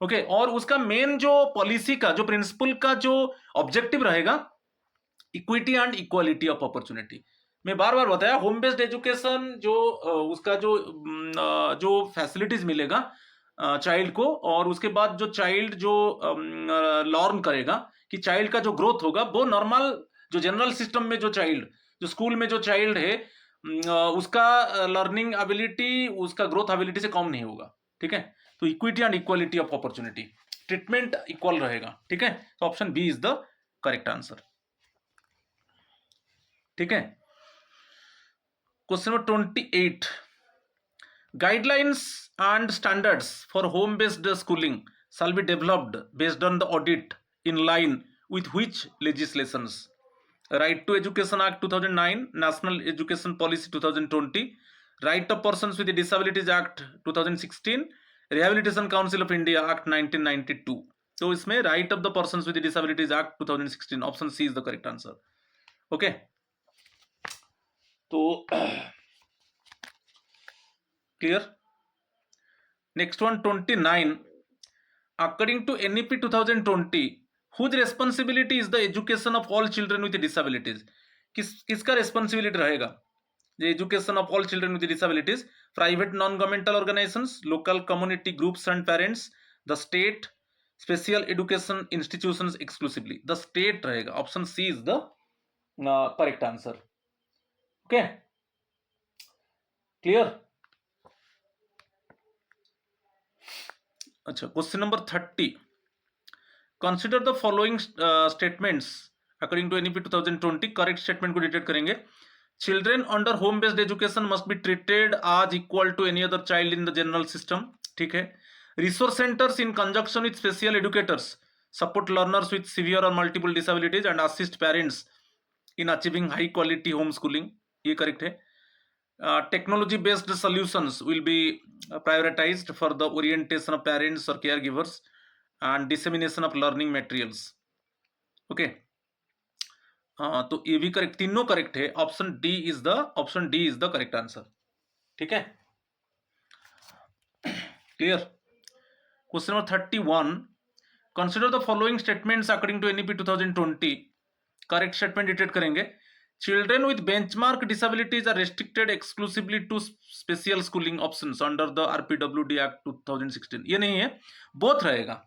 ओके, और उसका मेन जो पॉलिसी का जो प्रिंसिपल का जो ऑब्जेक्टिव रहेगा, equity and equality of opportunity. मैं बार बार बताया, होम बेस्ड एजुकेशन जो उसका जो फैसिलिटीज मिलेगा चाइल्ड को, और उसके बाद जो चाइल्ड जो लर्न करेगा कि चाइल्ड का जो ग्रोथ होगा वो नॉर्मल जो जनरल सिस्टम में जो चाइल्ड जो स्कूल में जो चाइल्ड है उसका लर्निंग एबिलिटी, उसका ग्रोथ एबिलिटी से कम नहीं होगा। ठीक है, तो equity and equality of opportunity, treatment equal रहेगा, ठीक है, तो option B is the correct answer, ठीक है। Question number 28, guidelines and standards for home based schooling shall be developed based on the audit in line with which legislations? Right to Education Act 2009, National Education Policy 2020, Right of Persons with Disabilities Act 2016, Rehabilitation Council of India Act 1992. तो इसमें right of the persons with disabilities act 2016, option C is the correct answer, okay. तो clear. Next one 29, according to NEP 2020, whose responsibility is the education of all children with disabilities? किसका responsibility रहेगा education of all children with disabilities? Private non governmental organisations, local community groups and parents, the state, special education institutions exclusively? The state रहेगा, option C is the correct answer, okay, clear. अच्छा, question number 30, consider the following statements according to NEP 2020, correct statement को detect करेंगे। Children under home based education must be treated as equal to any other child in the general system, ठीक है। Resource centres in conjunction with special educators support learners with severe और multiple disabilities and assist parents in achieving high quality home schooling, ये correct है। Technology based solutions will be prioritized for the orientation of parents or caregivers and dissemination of learning materials, okay. तो ये भी correct, तीनों correct है, option D is the correct answer, ठीक है, clear. Question number 31, consider the following statements according to NEP 2020, correct statement detect करेंगे। Children with benchmark disabilities are restricted exclusively to special schooling options under the RPWD Act 2016, ये नहीं है, both रहेगा।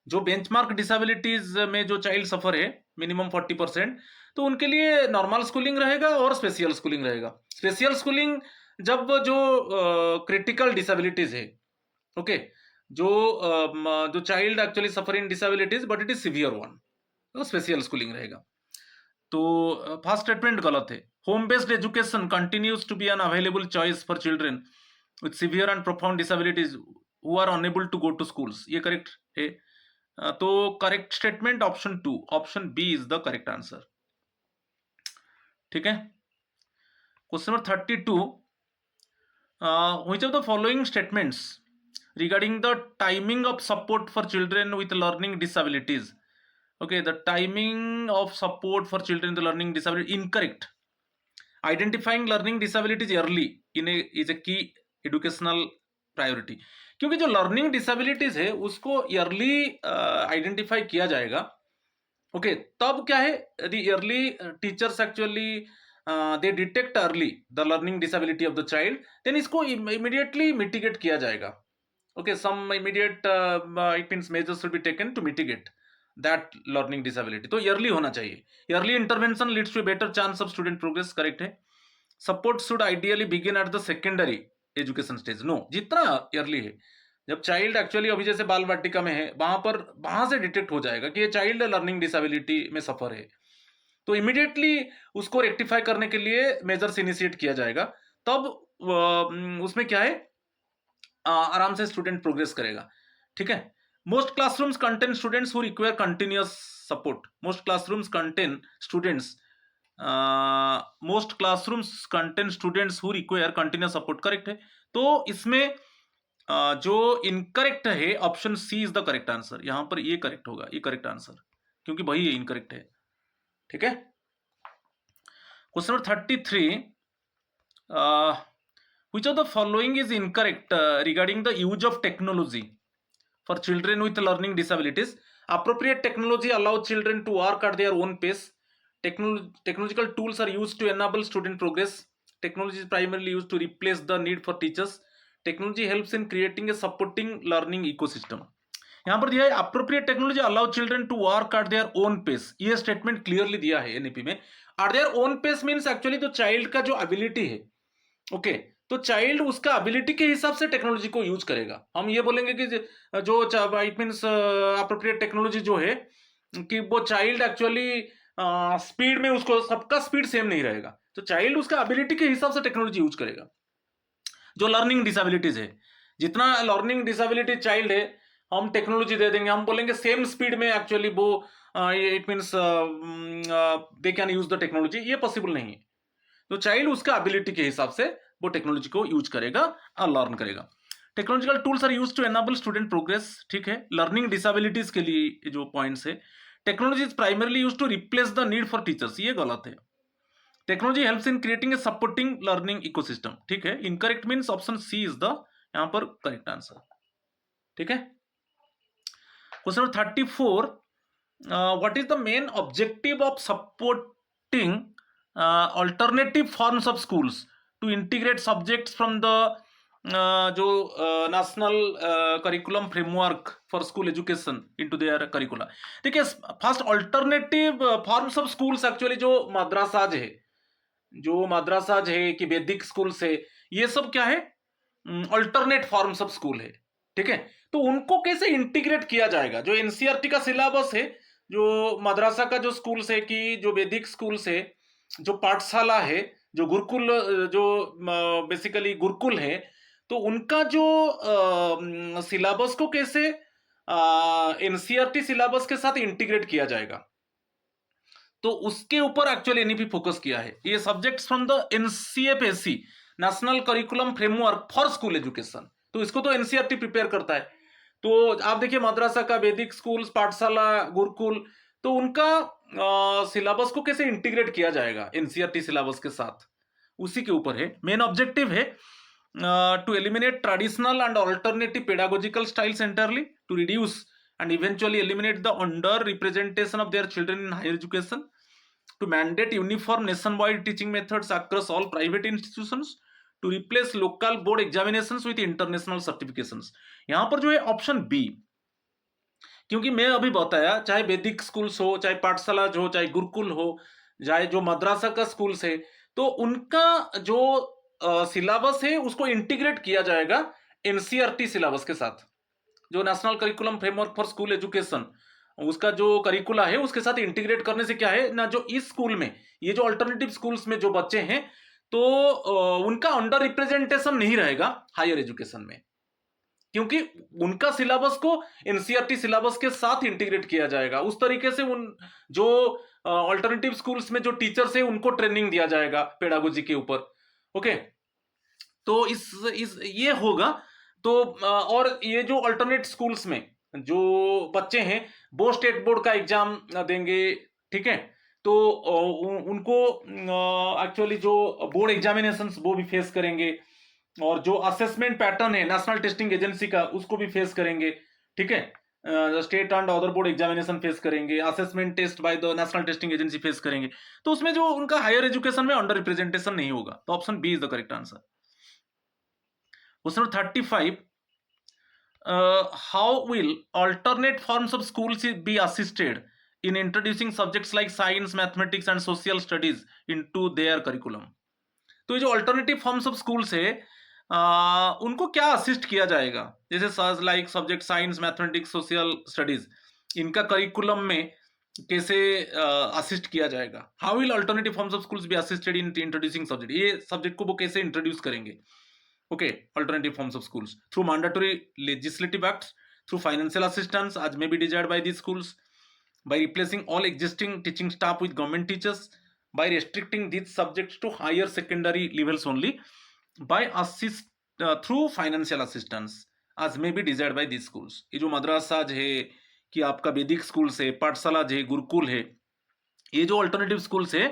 जो benchmark disabilities में जो child सफर है minimum 40%, तो उनके लिए नॉर्मल स्कूलिंग रहेगा और स्पेशल स्कूलिंग रहेगा। स्पेशल स्कूलिंग जब जो क्रिटिकल डिसेबिलिटीज है, ओके, जो child actually suffer in disabilities but it is severe one, तो स्पेशल स्कूलिंग रहेगा। तो फर्स्ट स्टेटमेंट गलत है। Home based education continues to be an available choice for children with severe and profound disabilities who are unable to go to schools, ये correct है। तो correct statement option 2, option B is the correct answer, ठीक है। Question number 32, which of the following statements regarding the timing of support for children with learning disabilities, okay, the timing of support for children with learning disability incorrect. Identifying learning disabilities early is a key educational priority, क्योंकि जो learning disabilities है उसको yearly identify किया जाएगा, okay, तब क्या है, the early teachers actually they detect early the learning disability of the child, then इसको इमीडिएटली मिटिगेट किया जाएगा, okay, some immediate it means measures should be taken to mitigate that learning disability. तो early होना चाहिए, early intervention leads to better chance of student progress, correct है। Support should ideally begin at the secondary education stage, no, जितना early है, जब child actually अभी जैसे बाल वाटिका में है, वहां से डिटेक्ट हो जाएगा कि ये चाइल्ड लर्निंग डिसेबिलिटी में सफर है, तो इमीडिएटली उसको रेक्टिफाई करने के लिए मेजर्स इनिशिएट किया जाएगा, तब उसमें क्या है, आराम से स्टूडेंट प्रोग्रेस करेगा, ठीक है। Most classrooms contain students who require continuous support. Most classrooms contain students who require continuous support, correct है। तो इसमें जो इनकरेक्ट है option C is the correct answer, यहां पर ये करेक्ट होगा, ये करेक्ट आंसर, क्योंकि वही इनकरेक्ट है, ठीक है। Question number 33, which of the following is incorrect regarding the use of technology for children with learning disabilities? Appropriate technology allows children to work at their own pace. Technological tools are used to enable student progress. Technology is primarily used to replace the need for teachers. Technology helps in creating a supporting learning ecosystem. यहाँ पर दिया है appropriate technology allow children to work at their own pace, ये statement clearly दिया है NEP में। at their own pace means actually तो child का जो एबिलिटी है, ओके, तो चाइल्ड उसका एबिलिटी के हिसाब से टेक्नोलॉजी को यूज करेगा। हम ये बोलेंगे कि जो इट मीन्स अप्रोप्रिएट टेक्नोलॉजी जो है कि वो चाइल्ड एक्चुअली स्पीड में, उसको सबका स्पीड सेम नहीं रहेगा, तो चाइल्ड उसका एबिलिटी के हिसाब से टेक्नोलॉजी यूज करेगा। जो लर्निंग डिसेबिलिटीज है, जितना लर्निंग डिसेबिलिटी चाइल्ड है, हम टेक्नोलॉजी दे देंगे, हम बोलेंगे सेम स्पीड में एक्चुअली वो it means they can use the technology, ये पॉसिबल नहीं है। तो चाइल्ड उसका एबिलिटी के हिसाब से वो टेक्नोलॉजी को यूज करेगा और लर्न करेगा। Technological tools are use to enable student progress, ठीक है। लर्निंग डिसेबिलिटीज के लिए जो पॉइंट्स है, technology is primarily use to replace the need for teachers, ये गलत है। Technology helps in creating a supporting learning ecosystem, ठीक है। Incorrect means option C is the यहां पर करेक्ट आंसर, ठीक है। Question number 34, what is the main objective of supporting alternative forms of schools to integrate subjects from the जो national curriculum framework for school education into their curricula. देखिए, first alternative forms of schools actually जो मद्रासाज है, जो मद्रासाज है कि वैदिक school से, ये सब क्या है, अल्टरनेट फॉर्म्स ऑफ स्कूल है, ठीक है। तो उनको कैसे इंटीग्रेट किया जाएगा? जो एनसीईआरटी का सिलेबस है, जो मद्रासा का जो स्कूल से कि जो वैदिक स्कूल से, जो पाठशाला है, जो गुरुकुल, जो बेसिकली गुरुकुल है, तो उनका जो सिलेबस को कैसे एनसीईआरटी सिलेबस के साथ इंटीग्रेट किया जाएगा, तो उसके ऊपर एक्चुअली एनईपी फोकस किया है। ये subjects from the NCFSE, national curriculum framework for school education, तो इसको तो एनसीईआरटी प्रिपेयर करता है। तो आप देखिए मद्रासा का वैदिक स्कूल, पाठशाला, गुरुकुल, तो उनका सिलेबस को कैसे इंटीग्रेट किया जाएगा एनसीईआरटी सिलेबस के साथ, उसी के ऊपर है। मेन ऑब्जेक्टिव है to eliminate traditional and alternative pedagogical styles entirely, to reduce and eventually eliminate the under representation of their children in higher education, to mandate uniform nationwide teaching methods across all private institutions, to replace local board examinations with international certifications। यहां पर जो है option B, क्योंकि मैं अभी बताया चाहे वैदिक स्कूल्स हो, चाहे पाठशाला हो, चाहे गुरुकुल हो, चाहे जो मद्रासा का स्कूल्स है, तो उनका जो सिलेबस है उसको इंटीग्रेट किया जाएगा एनसीईआरटी सिलेबस के साथ। जो national curriculum framework for school education, उसका जो करिकुला है उसके साथ इंटीग्रेट करने से क्या है ना, जो इस स्कूल में, ये जो अल्टरनेटिव स्कूल्स में जो बच्चे हैं, तो उनका अंडर रिप्रेजेंटेशन नहीं रहेगा हायर एजुकेशन में, क्योंकि उनका सिलेबस को एनसीईआरटी सिलेबस के साथ इंटीग्रेट किया जाएगा। उस तरीके से उन जो अल्टरनेटिव स्कूल्स में जो टीचर्स है उनको ट्रेनिंग दिया जाएगा पेडागोजी के ऊपर, ओके। तो इस ये होगा। तो और ये जो अल्टरनेट स्कूल्स में जो बच्चे हैं वो स्टेट बोर्ड का एग्जाम देंगे, ठीक है। तो उनको एक्चुअली जो बोर्ड एग्जामिनेशंस वो भी फेस करेंगे, और जो असेसमेंट पैटर्न है नेशनल टेस्टिंग एजेंसी का उसको भी फेस करेंगे, ठीक है। State and other board examination face करेंगे, assessment test by the national testing agency face करेंगे, तो उसमें जो उनका हायर एजुकेशन में अंडर रिप्रेजेंटेशन नहीं होगा। तो option B is the correct answer. Question number 35. How will alternate forms of schools be assisted in introducing subjects like science, mathematics and social studies into their curriculum? तो ये जो alternative forms of schools है, उनको क्या assist किया जाएगा? जैसे like subject science, mathematics, social studies, इनका करिकुलम में कैसे असिस्ट किया जाएगा? How will alternative forms of schools be assisted in introducing subject, ये सब्जेक्ट को वो कैसे इंट्रोड्यूस करेंगे? Okay, alternative forms of schools through mandatory legislative acts, through financial assistance as may be desired by these schools, by replacing all existing teaching staff with government teachers, by restricting these subjects to higher secondary levels only, by through financial assistance as may be desired by these schools। ये जो मद्रासा है कि आपका वैदिक school है, पाठशाला है, गुरुकुल है, ये जो अल्टरनेटिव स्कूल्स है,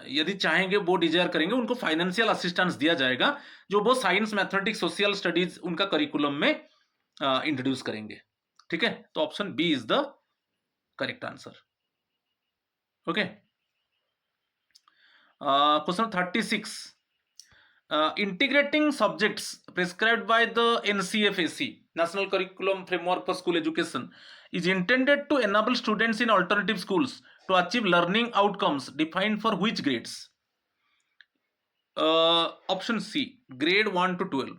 यदि चाहेंगे वो डिजायर करेंगे, उनको फाइनेंशियल असिस्टेंस दिया जाएगा, जो वो साइंस, मैथमेटिक्स, सोशल स्टडीज उनका करिकुलम में इंट्रोड्यूस करेंगे, ठीक है। तो option B is the correct answer, okay. Question 36. Integrating subjects prescribed by the NCFAC, National Curriculum Framework for School Education, is intended to enable students in alternative schools to achieve learning outcomes defined for which grades? Option C grade 1 to 12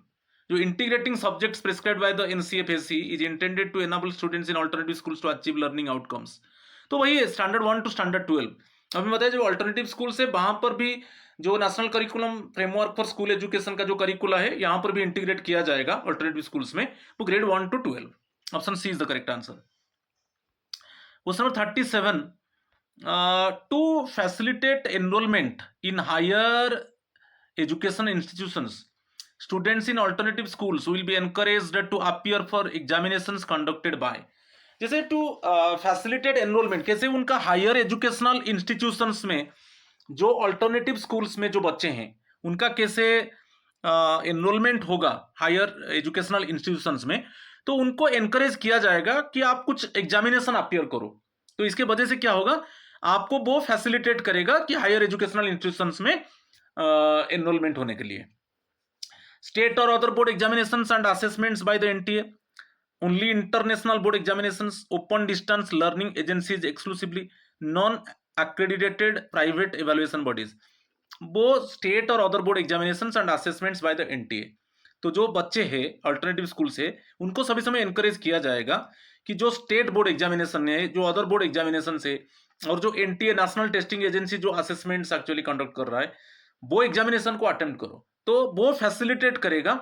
जो integrating subjects prescribed by the NCFSE is intended to enable students in alternative schools to achieve learning outcomes. तो वही है standard 1 to standard 12। अभी बताया जो alternative schools है वहां पर भी जो national curriculum framework for school education का जो करिकुला है यहाँ पर भी इंटीग्रेट किया जाएगा अल्टरनेटिव स्कूल्स में, वो grade 1 to 12। Option C is the correct answer. Question number 37, to facilitate enrollment in higher education institutions, students in alternative schools will be encouraged to appear for examinations conducted by। जैसे to facilitate enrolment, कैसे उनका higher educational institutions में जो alternative schools में जो बच्चे हैं उनका कैसे एनरोलमेंट होगा हायर एजुकेशनल इंस्टीट्यूशंस में, तो उनको एनकरेज किया जाएगा कि आप कुछ एग्जामिनेशन अपियर करो। तो इसके वजह से क्या होगा, आपको वो फैसिलिटेट करेगा कि हायर एजुकेशनल इंस्टीट्यूशंस में एनरोलमेंट होने के लिए। स्टेट और other board examinations and assessments by the NTA, only international board examinations, open distance learning agencies exclusively, non accredited private evaluation bodies, वो स्टेट और other board examinations and assessments by the NTA. तो जो बच्चे हैं alternative school से उनको सभी समय एनकरेज किया जाएगा कि जो स्टेट बोर्ड एग्जामिनेशन है, जो अदर बोर्ड एग्जामिनेशन है और जो एनटीए नेशनल टेस्टिंग एजेंसी जो असेसमेंट्स एक्चुअली कंडक्ट कर रहा है वो एग्जामिनेशन को अटेम्प्ट करो, तो वो फैसिलिटेट करेगा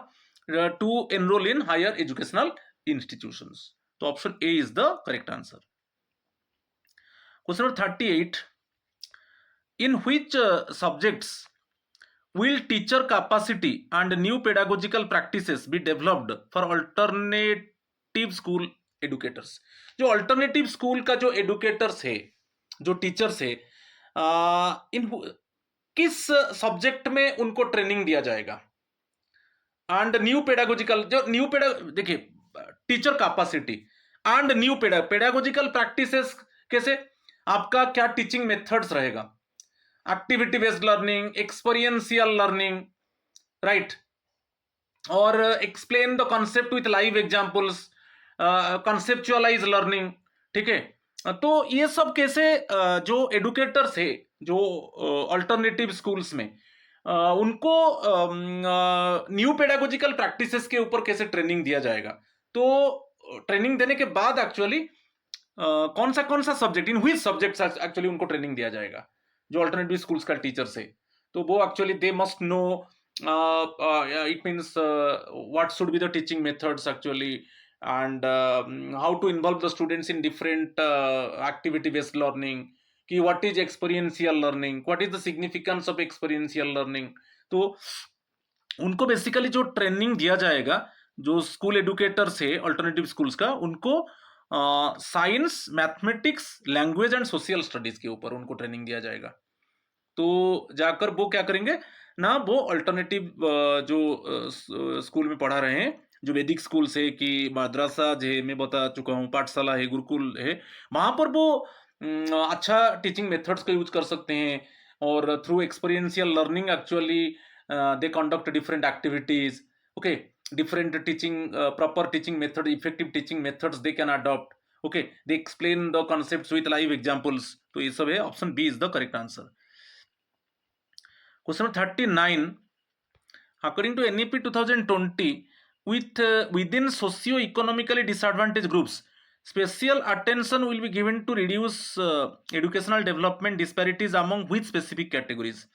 to enrol in higher educational institutions. तो option A is the correct answer. Question number 38, in which subjects will teacher capacity and new pedagogical practices be developed for alternative school educators? जो alternative school का जो educators है, जो teachers है, इन किस subject में उनको ट्रेनिंग दिया जाएगा? एंड न्यू पेडागोजिकल, जो न्यू देखिए teacher capacity and new pedagogical practices, कैसे आपका क्या टीचिंग मेथड्स रहेगा, activity based learning, experiential learning, right, और explain the concept with live examples, conceptualise learning, ठीक है। तो ये सब कैसे जो एडुकेटर्स है जो अल्टरनेटिव स्कूल्स में उनको न्यू पेडागोजिकल प्रैक्टिसेस के ऊपर कैसे ट्रेनिंग दिया जाएगा। तो ट्रेनिंग देने के बाद एक्चुअली कौन सा subject, in which subjects actually उनको ट्रेनिंग दिया जाएगा जो अल्टरनेटिव स्कूल्स का टीचर्स है, तो वो actually they must no it means what should be the teaching methods actually and how to involve the students in different activity based learning, कि what is experiential learning, what is the significance of experiential learning। तो उनको basically जो training दिया जाएगा जो school educators है alternative schools का, उनको science, mathematics, language and social studies के ऊपर उनको ट्रेनिंग दिया जाएगा। तो जाकर वो क्या करेंगे ना, वो अल्टरनेटिव जो स्कूल में पढ़ा रहे हैं, जो वैदिक स्कूल से कि मद्रासा है, मैं बता चुका हूँ, पाठशाला है, गुरुकुल है, वहां पर वो अच्छा टीचिंग मेथड्स का यूज कर सकते हैं और through experiential learning actually they conduct different activities, okay, different teaching proper teaching method, effective teaching methods they can adopt, okay, they explain the concepts with live examples। तो ये सब है, option B is the correct answer. Question 39, according to NEP 2020 within socio-economically disadvantaged groups special attention will be given to reduce educational development disparities among which specific categories?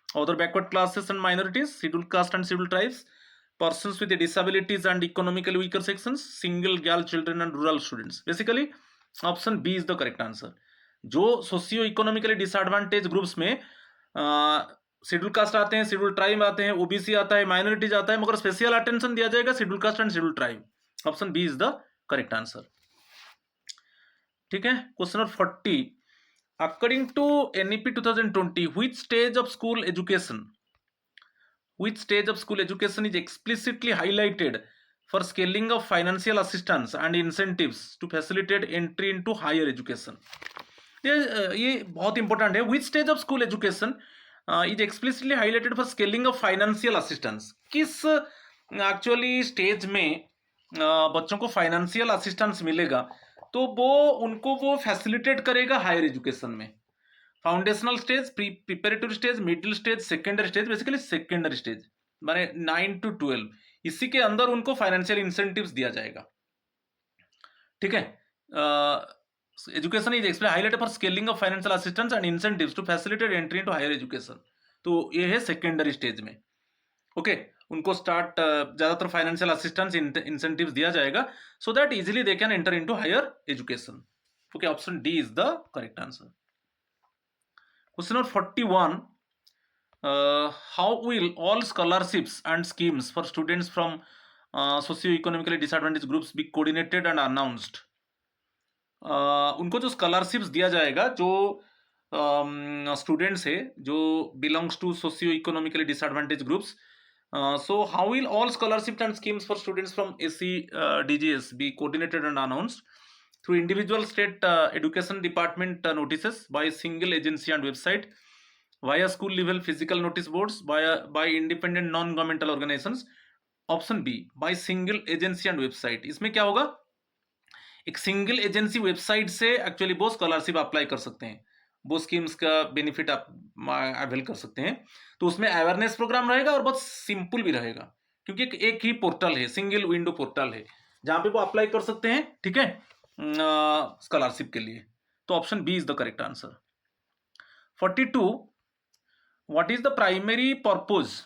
Other backward classes and minorities, scheduled caste and scheduled tribes, persons with disabilities and economically weaker sections, single girl children and rural students। Basically option B is the correct answer. जो socio economically disadvantage groups में schedule caste आते हैं, schedule tribe आते हैं, OBC आता है, minorities आता है, मगर स्पेशल अटेंशन दिया जाएगा schedule caste and schedule tribe. Option B is the correct answer, ठीक है। Question number 40, according to NEP 2020 which stage of school education is explicitly highlighted for scaling of financial assistance and incentives to facilitate entry into higher education? ये बहुत important है। which stage of school education is explicitly highlighted for scaling of financial assistance? किस actually stage में बच्चों को financial assistance मिलेगा, तो वो उनको वो फैसिलिटेट करेगा हायर एजुकेशन में। Foundational stage, preparatory stage, middle stage, secondary stage, basically secondary stage माने 9 to 12, इसी के अंदर उनको फाइनेंशियल इंसेंटिव्स दिया जाएगा। ठीक है, education is explain highlighted for scaling of financial assistance and incentives to facilitate entry into higher education. तो ये है सेकेंडरी स्टेज में। ओके, उनको स्टार्ट ज्यादातर फाइनेंशियल असिस्टेंस इंसेंटिव्स दिया जाएगा so that easily they can enter into higher education. Okay, option D is the correct answer. Question number 41, how will all scholarships and schemes for students from socio-economically disadvantaged groups be coordinated and announced? उनको जो scholarships दिया जाएगा, जो students है जो belongs to socio economically disadvantage groups, so how will all scholarships and schemes for students from SC DGS be coordinated and announced through individual state education department notices, by single agency and website, via school level physical notice boards, by independent non-governmental organizations? Option B, by single agency and website. इसमें क्या होगा, एक single agency website से actually वो scholarship apply कर सकते हैं, वो स्कीम्स का बेनिफिट आप अवेल कर सकते हैं। तो उसमें अवेयरनेस प्रोग्राम रहेगा और बहुत सिंपल भी रहेगा, क्योंकि एक ही पोर्टल है, सिंगल विंडो पोर्टल है जहां पे वो अप्लाई कर सकते हैं। ठीक है, स्कॉलरशिप के लिए। तो option B is the correct answer. 42, what is the primary purpose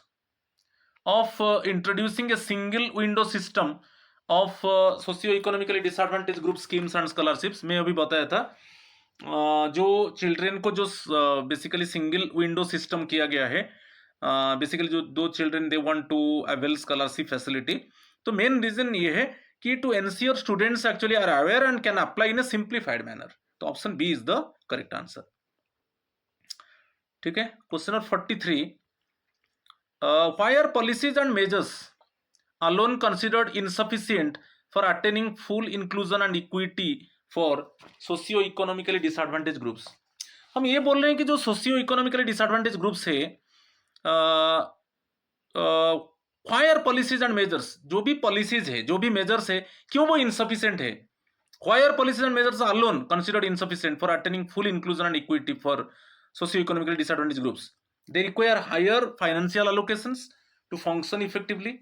of introducing a single window system of socio economically disadvantage group schemes and scholarships? मैं अभी बताया था, जो चिल्ड्रेन को जो बेसिकली सिंगल विंडो सिस्टम किया गया है, बेसिकली जो those children they want to avail scholarship facility. तो मेन रीजन ये है कि to ensure students actually are aware and can apply in a simplified manner. तो option B is the correct answer. ठीक है, question number 43, why are policies and measures alone considered insufficient for attaining full inclusion and equity for socio-economically disadvantaged groups? हम ये बोल रहे हैं कि जो सोशियो इकोनॉमिकली डिसएडवांटेज ग्रुप्स है, why are policies and measures, जो भी पॉलिसीज है, जो भी मेजर्स है, क्यों वो इनसफिशिएंट है? why are policies and measures alone considered insufficient for attaining full inclusion and equity for socio-economically disadvantaged groups? They require higher financial allocations to function effectively.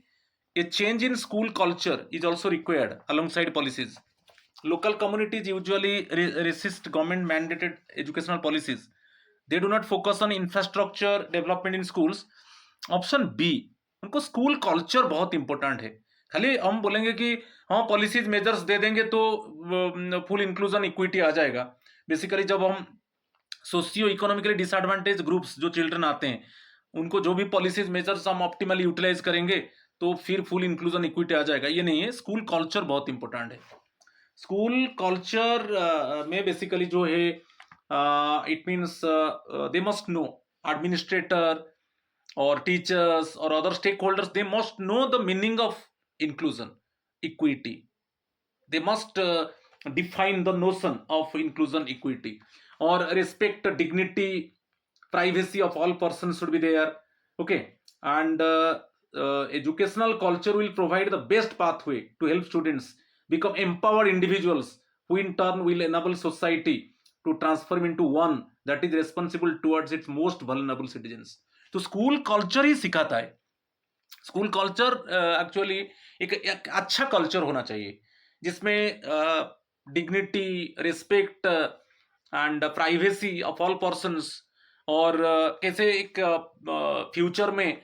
A change in school culture is also required alongside policies. Local communities usually resist government mandated educational policies. They do not focus on infrastructure development in schools. Option B, उनको school culture बहुत important है। खाली हम बोलेंगे कि हाँ policies measures दे देंगे तो फुल इंक्लूजन इक्विटी आ जाएगा। बेसिकली जब हम सोशियो इकोनॉमिकली डिसएडवांटेज ग्रुप्स जो चिल्ड्रन आते हैं, उनको जो भी पॉलिसीज मेजर्स हम ऑप्टिमली यूटिलाइज करेंगे तो फिर फुल इंक्लूजन इक्विटी आ जाएगा, ये नहीं है। स्कूल कल्चर बहुत इंपॉर्टेंट है। स्कूल कल्चर में बेसिकली जो है, it means they must know, administrator और टीचर्स और other stake holders, they must know the meaning of inclusion equity. They must define the notion of inclusion equity, or respect dignity, privacy of all persons should be there. Okay, and educational culture will provide the best pathway to help students become empowered individuals, who in turn will enable society to transform into one that is responsible towards its most vulnerable citizens. तो school culture ही सिखाता है। School culture actually एक अच्छा culture होना चाहिए जिसमें dignity, respect and privacy of all persons, और कैसे एक फ्यूचर में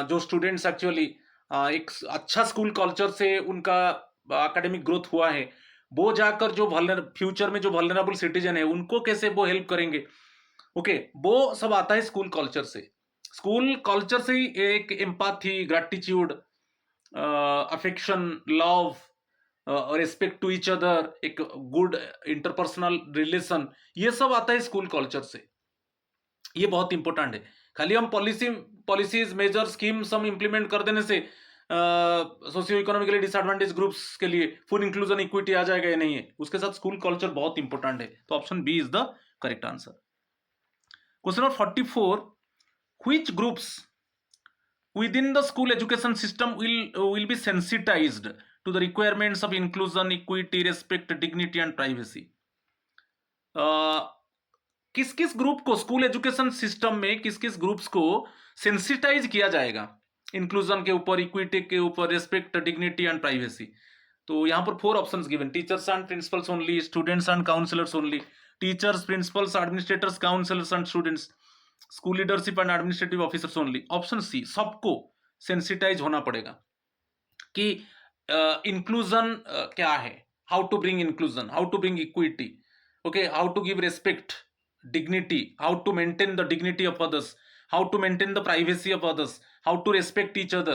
जो स्टूडेंट्स एक्चुअली एक अच्छा स्कूल कल्चर से उनका एकेडमिक ग्रोथ हुआ है, वो जाकर जो फ्यूचर में जो वल्नरेबल सिटीजन है उनको कैसे वो हेल्प करेंगे। ओके, वो सब आता है स्कूल कल्चर से। स्कूल कल्चर से ही एक empathy, gratitude, affection, love, respect to each other, एक गुड इंटरपर्सनल रिलेशन, ये सब आता है स्कूल कल्चर से। ये बहुत इंपॉर्टेंट है। खाली हम पॉलिसीज मेजर स्कीम्स हम इंप्लीमेंट कर देने से सोशियो इकोनॉमिकली डिसएडवांटेज ग्रुप्स के लिए फुल इंक्लूजन इक्विटी आ जाएगा, ये नहीं है। उसके साथ स्कूल कल्चर बहुत इंपॉर्टेंट है। तो option B is the correct answer. Question number 44, which groups within the school education system will be sensitized to the requirements of inclusion, equity, respect, dignity and privacy? किस किस group को school education system में किस किस groups को sensitise किया जाएगा inclusion के ऊपर, इक्विटी के ऊपर, रेस्पेक्ट, डिग्निटी एंड प्राइवेसी। तो यहाँ पर 4 options given, teachers and principals only, students and counsellors only, teachers, principals, administrators, counsellors and students, school leadership and administrative officers only. Option C, सबको सेंसिटाइज होना पड़ेगा कि इंक्लूजन क्या है, how to bring inclusion, how to bring equity, okay, how to give respect, dignity, how to maintain the dignity of others, how to maintain the privacy of others, how to respect each other,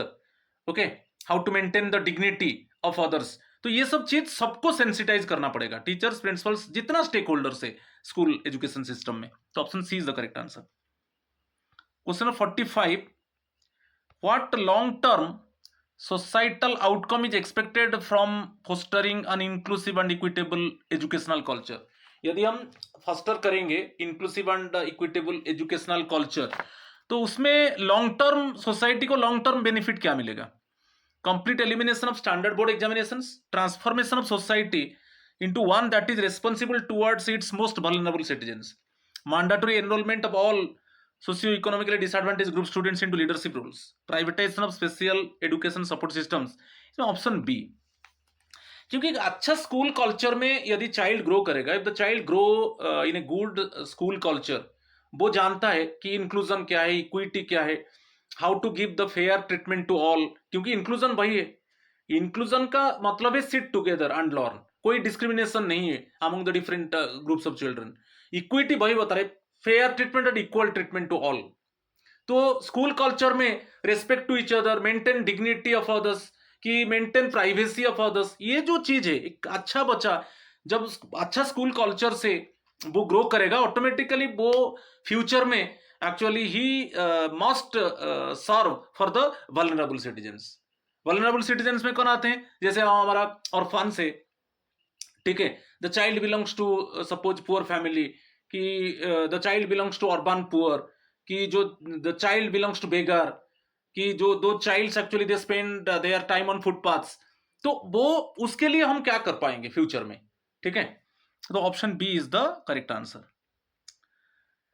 okay, how to maintain the dignity of others। तो ये सब चीज सबको sensitize करना पड़ेगा, teachers, principals, जितना stake holders है school education system में। तो option C is the correct answer. Question number 45, what long term societal outcome is expected from fostering an inclusive and equitable educational culture। यदि हम foster करेंगे inclusive and equitable educational culture, तो उसमें long term society को long term benefit क्या मिलेगा? Complete elimination of standard board examinations, transformation of society into one that is responsible towards its most vulnerable citizens, mandatory enrollment of all socio-economically disadvantaged group students into leadership roles, privatization of special education support systems। इसमें option B, क्योंकि एक अच्छा school culture में यदि child grow करेगा, if the child grow in a good school culture, वो जानता है कि इंक्लूजन क्या है, इक्विटी क्या है, how to give the fair treatment to all, क्योंकि इंक्लूजन वही है, इंक्लूजन का मतलब है सिट टुगेदर एंड लर्न, कोई डिस्क्रिमिनेशन नहीं है among the different groups of children. Equity वही बता रहे, fair treatment and equal treatment to all. तो स्कूल कल्चर में respect to each other, maintain dignity of others, कि मेंटेन प्राइवेसी ऑफ अदर्स, ये जो चीज है, एक अच्छा बच्चा जब अच्छा स्कूल कल्चर से वो ग्रो करेगा, ऑटोमेटिकली वो फ्यूचर में actually he must serve for the vulnerable citizens. Vulnerable citizens में कौन आते हैं? जैसे हमारा ऑर्फन से, ठीक है, the child belongs to suppose poor family, कि the child belongs to urban poor, कि जो the child belongs to beggar, कि जो those childs actually they spend their time on footpaths. तो वो उसके लिए हम क्या कर पाएंगे फ्यूचर में, ठीक है? तो option B is the correct answer.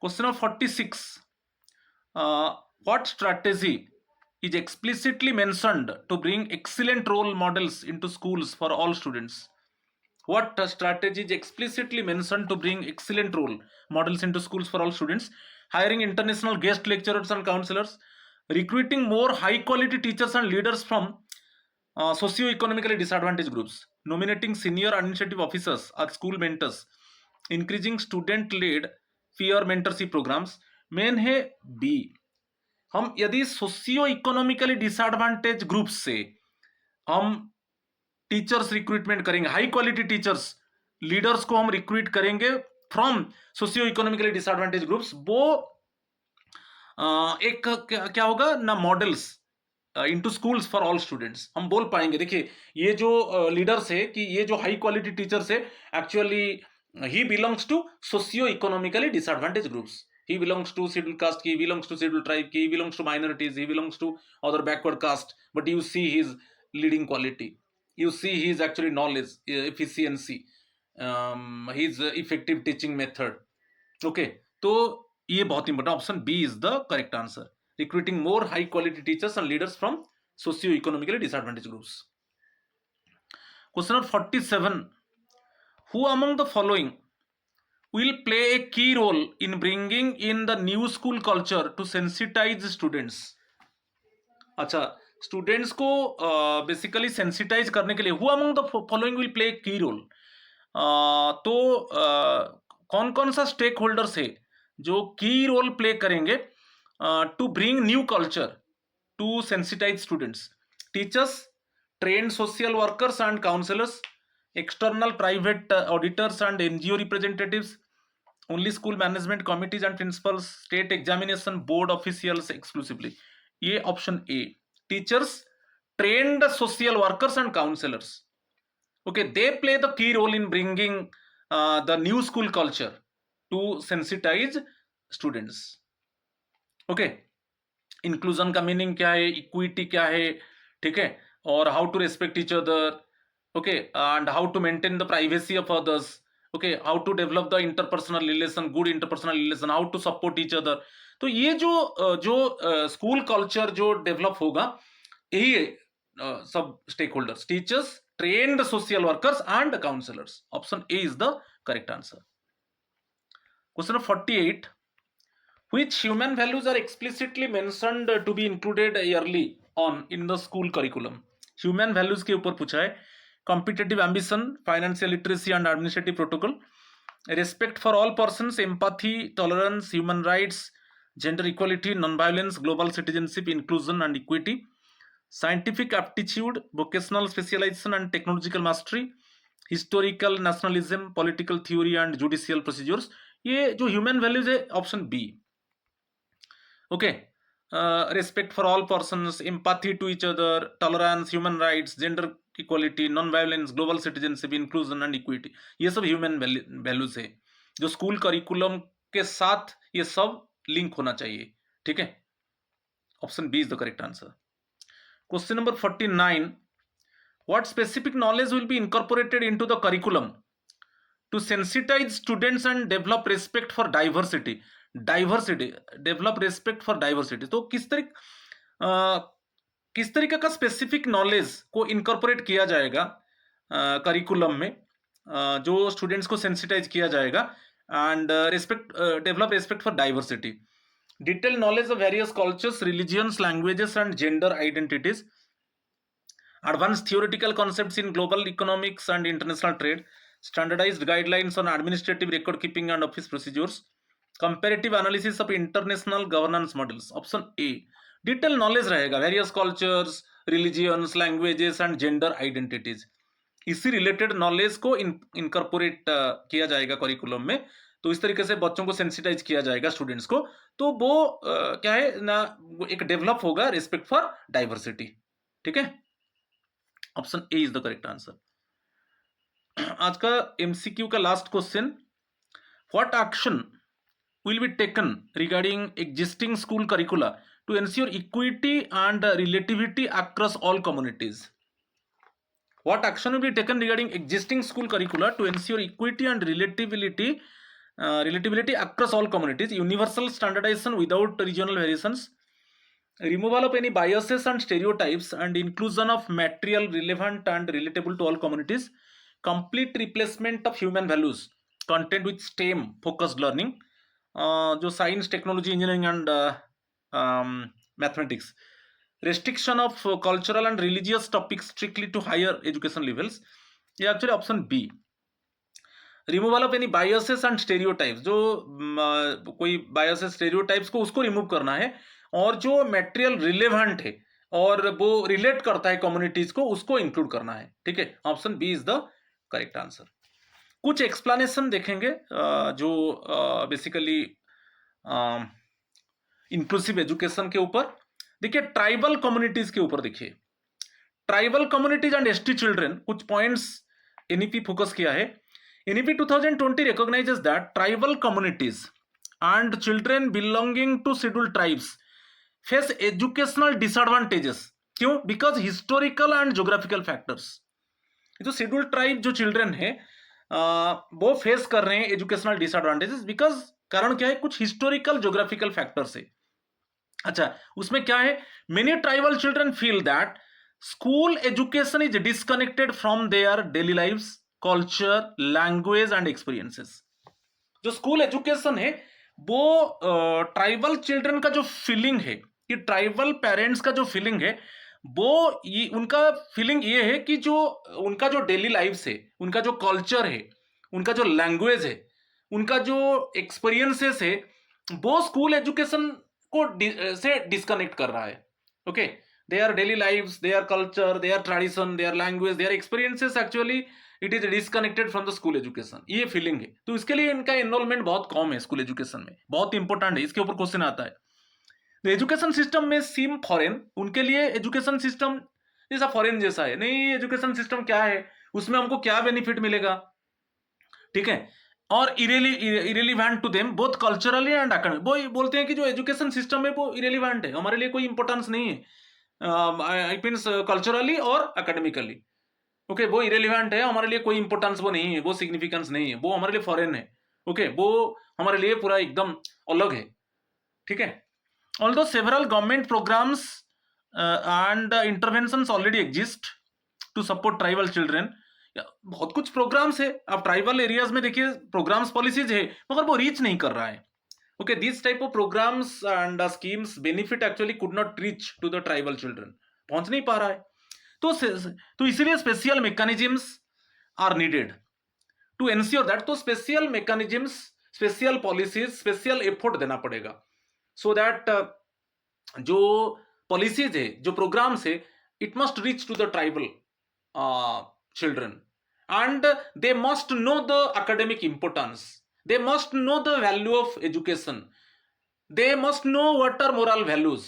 Question number 46, what strategy is explicitly mentioned to bring excellent role models into schools for all students? What strategy is explicitly mentioned to bring excellent role models into schools for all students? Hiring international guest lecturers and counselors, recruiting more high quality teachers and leaders from socio-economically disadvantaged groups, nominating senior administrative officers as school mentors, increasing student led peer mentorship programs। Main है B. हम यदि socio economically disadvantage group से हम teachers recruitment करेंगे, high quality teachers, leaders को हम recruit करेंगे from socio economically disadvantage groups, वो एक क्या होगा ना, models into schools for all students. हम बोल पाएंगे, देखिए ये जो लीडर्स है, कि ये जो हाई क्वालिटी टीचर्स है, एक्चुअली ही belongs to socio economically disadvantage groups, he belongs to scheduled caste, he belongs to scheduled tribe, he belongs to minorities, he belongs to other backward caste, but you see his leading quality, you see his actually knowledge, efficiency, his effective teaching method, okay। तो ये बहुत important, option B is the correct answer, recruiting more high quality teachers and leaders from socio economically disadvantage groups. Question number 47, who among the following will play a key role in bringing in the new school culture to sensitize students? अच्छा, students को basically sensitize करने के लिए who among the following will play key role? तो कौन कौन सा stake holders है जो की रोल प्ले करेंगे to bring new culture to sensitize students? Teachers, trained social workers and counsellors, external private auditors and NGO representatives, only school management committees and principals, state examination board officials exclusively। ये option A, teachers, trained social workers and counsellors, okay, they play the key role in bringing the new school culture to sensitize students, okay. Inclusion का meaning क्या है, equity क्या है, ठीक है, और how to respect each other, okay, and how to maintain the privacy of others, okay, how to develop the interpersonal relation, good interpersonal relation, how to support each other. तो ये जो स्कूल कल्चर जो develop होगा, यही सब stake holders, teachers, trained social workers and counsellors. Option A is the correct answer. Question number 48, which human values are explicitly mentioned to be included yearly on in the school curriculum? Human values के ऊपर पूछा है। Competitive ambition, financial literacy and administrative protocol, respect for all persons, empathy, tolerance, human rights, gender equality, non violence, global citizenship, inclusion and equity, scientific aptitude, vocational specialisation and technological mastery, historical nationalism, political theory and judicial procedures. ये जो human values है, option B. Okay, respect for all persons, empathy to each other, tolerance, human rights, gender equality, non violence, global citizenship, inclusion and equity, ये सब human values है जो school curriculum के साथ ये सब लिंक होना चाहिए। ठीक है, option B is the correct answer. Question number 49, what specific knowledge will be incorporated into the curriculum to sensitize students and develop respect for diversity? Diversity, develop respect for diversity. तो किस तरीके का specific knowledge को incorporate किया जाएगा curriculum में, जो students को सेंसिटाइज किया जाएगा and develop respect for diversity, detail knowledge of various cultures, religions, languages and gender identities, advance theoretical concepts in global economics and international trade, standardised guidelines on administrative record keeping and office procedures, comparative analysis of international governance models. Option A, detail knowledge रहेगा, various cultures, religions, languages and gender identities. इसी related knowledge को incorporate किया जाएगा curriculum में। तो इस तरीके से बच्चों को सेंसिटाइज किया जाएगा, स्टूडेंट्स को, तो वो क्या है ना, एक डेवलप होगा रिस्पेक्ट फॉर डाइवर्सिटी। ठीक है, option A is the correct answer. आज का एमसीक्यू का last question, what action will be taken regarding existing school curricula to ensure equity and relativity across all communities? What action will be taken regarding existing school curricula to ensure equity and relativity across all communities? Universal standardization without regional variations, removal of any biases and stereotypes, and inclusion of material relevant and relatable to all communities, complete replacement of human values content with STEM focused learning, जो science, technology, engineering and mathematics, restriction of cultural and religious topics strictly to higher education levels. ये एक्चुअली option B, removal of any biases and stereotypes, जो कोई biases, stereotypes को उसको remove करना है, और जो मटेरियल रिलेवेंट है और वो रिलेट करता है कम्युनिटीज को, उसको इंक्लूड करना है। ठीक है, option B is the correct answer. कुछ एक्सप्लेनेशन देखेंगे जो बेसिकली इंक्लूसिव एजुकेशन के ऊपर। देखिए, ट्राइबल कम्युनिटीज के ऊपर देखिए, tribal communities and ST children, कुछ पॉइंट्स एनईपी फोकस किया है। NEP 2020 recognises that tribal communities and children belonging to scheduled tribes face educational disadvantages. क्यों? Because historical and geographical factors. जो शेड्यूल्ड ट्राइब जो children है वो फेस कर रहे हैं एजुकेशनल डिसएडवांटेजेस, बिकॉज कारण क्या है? कुछ हिस्टोरिकल ज्योग्राफिकल फैक्टर्स है। अच्छा, उसमें क्या है? Many tribal children feel that school education is disconnected from their daily lives, culture, language and experiences. जो स्कूल एजुकेशन है वो ट्राइबल चिल्ड्रन का जो फीलिंग है, कि ट्राइबल पेरेंट्स का जो फीलिंग है, वो ये उनका फीलिंग ये है कि जो उनका जो डेली लाइफ है, उनका जो कल्चर है, उनका जो लैंग्वेज है, उनका जो एक्सपीरियंसेस है, वो स्कूल एजुकेशन को से डिस्कनेक्ट कर रहा है। Okay, their daily lives, their culture, their tradition, their language, their experiences, actually it is disconnected from the school education, ये फीलिंग है। तो इसके लिए इनका एनरोलमेंट बहुत कम है स्कूल एजुकेशन में, बहुत इंपॉर्टेंट है, इसके ऊपर क्वेश्चन आता है। तो एजुकेशन सिस्टम में सीम फॉरेन, उनके लिए एजुकेशन सिस्टम जैसा फॉरेन जैसा है। नहीं, एजुकेशन सिस्टम क्या है, उसमें हमको क्या बेनिफिट मिलेगा, ठीक है, और irrelevant to them both culturally and academic. वो बोलते हैं कि जो एजुकेशन सिस्टम है वो इरेलीवेंट है, हमारे लिए कोई इंपॉर्टेंस नहीं है, आई मीन्स कल्चरली और एकेडमिकली। ओके, वो इरेलीवेंट है, हमारे लिए कोई इंपॉर्टेंस वो नहीं है, वो सिग्निफिकेंस नहीं है, वो हमारे लिए फॉरेन है। ओके, वो हमारे लिए पूरा एकदम अलग है। ठीक है। Although several government programmes and interventions already exist to support tribal children. बहुत कुछ प्रोग्राम्स है, आप ट्राइबल एरियाज में देखिए प्रोग्राम्स पॉलिसीज है, मगर वो रीच नहीं कर रहा है। Okay, this type of programmes and schemes benefit actually could not reach to the tribal children, पहुंच नहीं पा रहा है। तो इसीलिए special mechanisms are needed to ensure that. तो special mechanisms, special policies, special effort देना पड़ेगा, सो दैट जो पॉलिसीज है, जो प्रोग्राम्स है, it must reach to the tribal children, and they must know the academic importance, they must know the value of education, they must know what are moral values,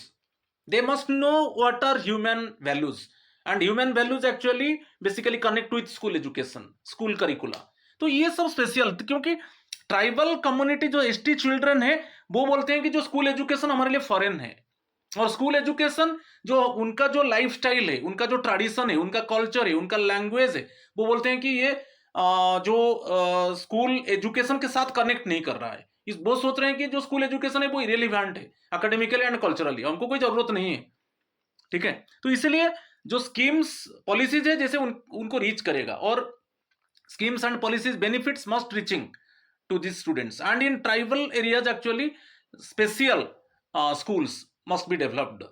they must know what are human values, and human values actually basically connect with school education, school curricula। तो ये सब special, क्योंकि tribal community जो ST children है वो बोलते हैं कि जो स्कूल एजुकेशन हमारे लिए फॉरेन है, और स्कूल एजुकेशन जो उनका जो लाइफस्टाइल है, उनका जो ट्रेडिशन है, उनका कल्चर है, उनका लैंग्वेज है, वो बोलते हैं कि ये जो स्कूल एजुकेशन के साथ कनेक्ट नहीं कर रहा है। वो सोच रहे हैं कि जो स्कूल एजुकेशन है वो इरेलीवेंट है एकेडमिकली एंड कल्चरली, हमको कोई जरूरत नहीं है। ठीक है, तो इसीलिए जो स्कीम्स पॉलिसीज है जैसे उनको रीच करेगा, और schemes and policies benefits must reaching to this students, and in tribal areas actually special schools must be developed,